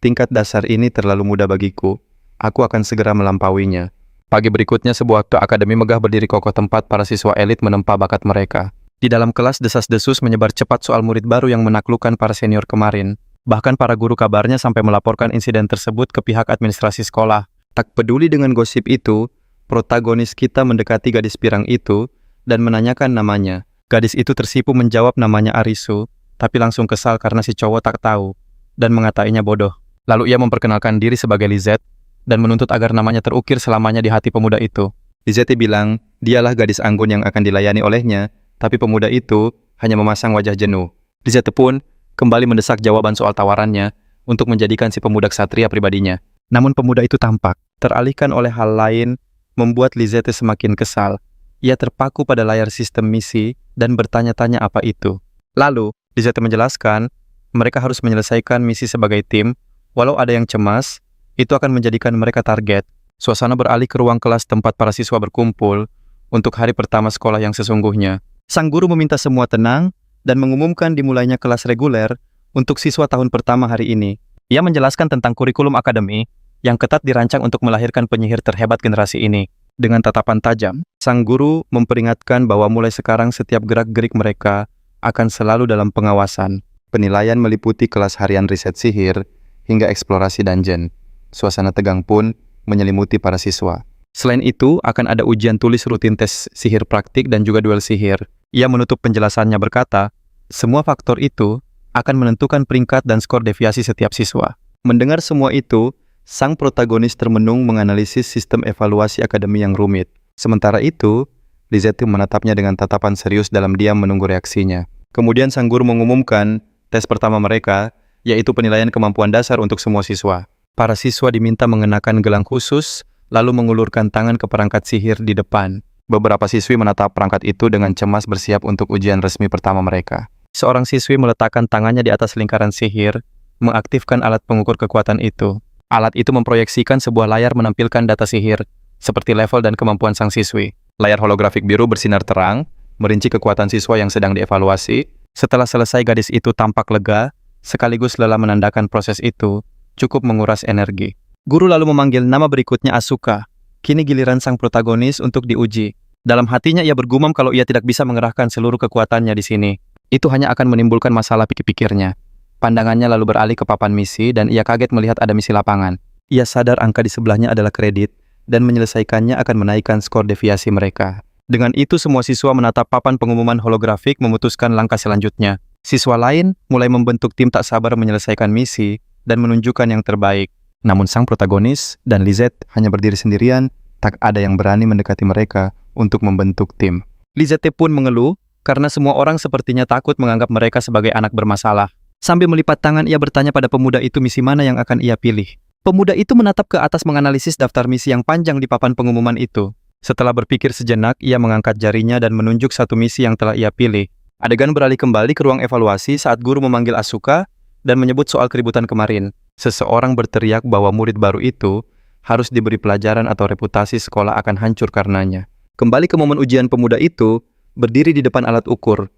tingkat dasar ini terlalu mudah bagiku. Aku akan segera melampauinya. Pagi berikutnya, sebuah akademi megah berdiri kokoh tempat para siswa elit menempa bakat mereka. Di dalam kelas, desas-desus menyebar cepat soal murid baru yang menaklukkan para senior kemarin. Bahkan para guru kabarnya sampai melaporkan insiden tersebut ke pihak administrasi sekolah. Tak peduli dengan gosip itu, protagonis kita mendekati gadis pirang itu dan menanyakan namanya. Gadis itu tersipu menjawab namanya Arisu, tapi langsung kesal karena si cowok tak tahu dan mengatainya bodoh. Lalu ia memperkenalkan diri sebagai Lizette dan menuntut agar namanya terukir selamanya di hati pemuda itu. Lizette bilang, dialah gadis anggun yang akan dilayani olehnya, tapi pemuda itu hanya memasang wajah jenuh. Lizette pun kembali mendesak jawaban soal tawarannya untuk menjadikan si pemuda ksatria pribadinya. Namun pemuda itu tampak teralihkan oleh hal lain, membuat Lizette semakin kesal. Ia terpaku pada layar sistem misi dan bertanya-tanya apa itu. Lalu, Lizette menjelaskan, mereka harus menyelesaikan misi sebagai tim, walau ada yang cemas, itu akan menjadikan mereka target. Suasana beralih ke ruang kelas tempat para siswa berkumpul untuk hari pertama sekolah yang sesungguhnya. Sang guru meminta semua tenang dan mengumumkan dimulainya kelas reguler untuk siswa tahun pertama hari ini. Ia menjelaskan tentang kurikulum akademi yang ketat dirancang untuk melahirkan penyihir terhebat generasi ini. Dengan tatapan tajam, sang guru memperingatkan bahwa mulai sekarang setiap gerak-gerik mereka akan selalu dalam pengawasan. Penilaian meliputi kelas harian riset sihir hingga eksplorasi dungeon. Suasana tegang pun menyelimuti para siswa. Selain itu, akan ada ujian tulis rutin tes sihir praktik dan juga duel sihir. Ia menutup penjelasannya berkata, semua faktor itu akan menentukan peringkat dan skor deviasi setiap siswa. Mendengar semua itu, sang protagonis termenung menganalisis sistem evaluasi akademi yang rumit. Sementara itu, Lizette menatapnya dengan tatapan serius dalam diam menunggu reaksinya. Kemudian sang guru mengumumkan tes pertama mereka, yaitu penilaian kemampuan dasar untuk semua siswa. Para siswa diminta mengenakan gelang khusus, lalu mengulurkan tangan ke perangkat sihir di depan. Beberapa siswi menatap perangkat itu dengan cemas bersiap untuk ujian resmi pertama mereka. Seorang siswi meletakkan tangannya di atas lingkaran sihir, mengaktifkan alat pengukur kekuatan itu. Alat itu memproyeksikan sebuah layar menampilkan data sihir, seperti level dan kemampuan sang siswi. Layar holografik biru bersinar terang, merinci kekuatan siswa yang sedang dievaluasi. Setelah selesai, gadis itu tampak lega, sekaligus lelah menandakan proses itu cukup menguras energi. Guru lalu memanggil nama berikutnya Asuka. Kini giliran sang protagonis untuk diuji. Dalam hatinya ia bergumam kalau ia tidak bisa mengerahkan seluruh kekuatannya di sini. Itu hanya akan menimbulkan masalah pikir-pikirnya. Pandangannya lalu beralih ke papan misi dan ia kaget melihat ada misi lapangan. Ia sadar angka di sebelahnya adalah kredit dan menyelesaikannya akan menaikkan skor deviasi mereka. Dengan itu semua siswa menatap papan pengumuman holografik memutuskan langkah selanjutnya. Siswa lain mulai membentuk tim tak sabar menyelesaikan misi dan menunjukkan yang terbaik. Namun sang protagonis dan Lizette hanya berdiri sendirian, tak ada yang berani mendekati mereka untuk membentuk tim. Lizette pun mengeluh karena semua orang sepertinya takut menganggap mereka sebagai anak bermasalah. Sambil melipat tangan, ia bertanya pada pemuda itu misi mana yang akan ia pilih. Pemuda itu menatap ke atas menganalisis daftar misi yang panjang di papan pengumuman itu. Setelah berpikir sejenak, ia mengangkat jarinya dan menunjuk satu misi yang telah ia pilih. Adegan beralih kembali ke ruang evaluasi saat guru memanggil Asuka dan menyebut soal keributan kemarin. Seseorang berteriak bahwa murid baru itu harus diberi pelajaran atau reputasi sekolah akan hancur karenanya. Kembali ke momen ujian, pemuda itu berdiri di depan alat ukur.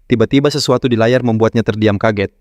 Tiba-tiba sesuatu di layar membuatnya terdiam kaget.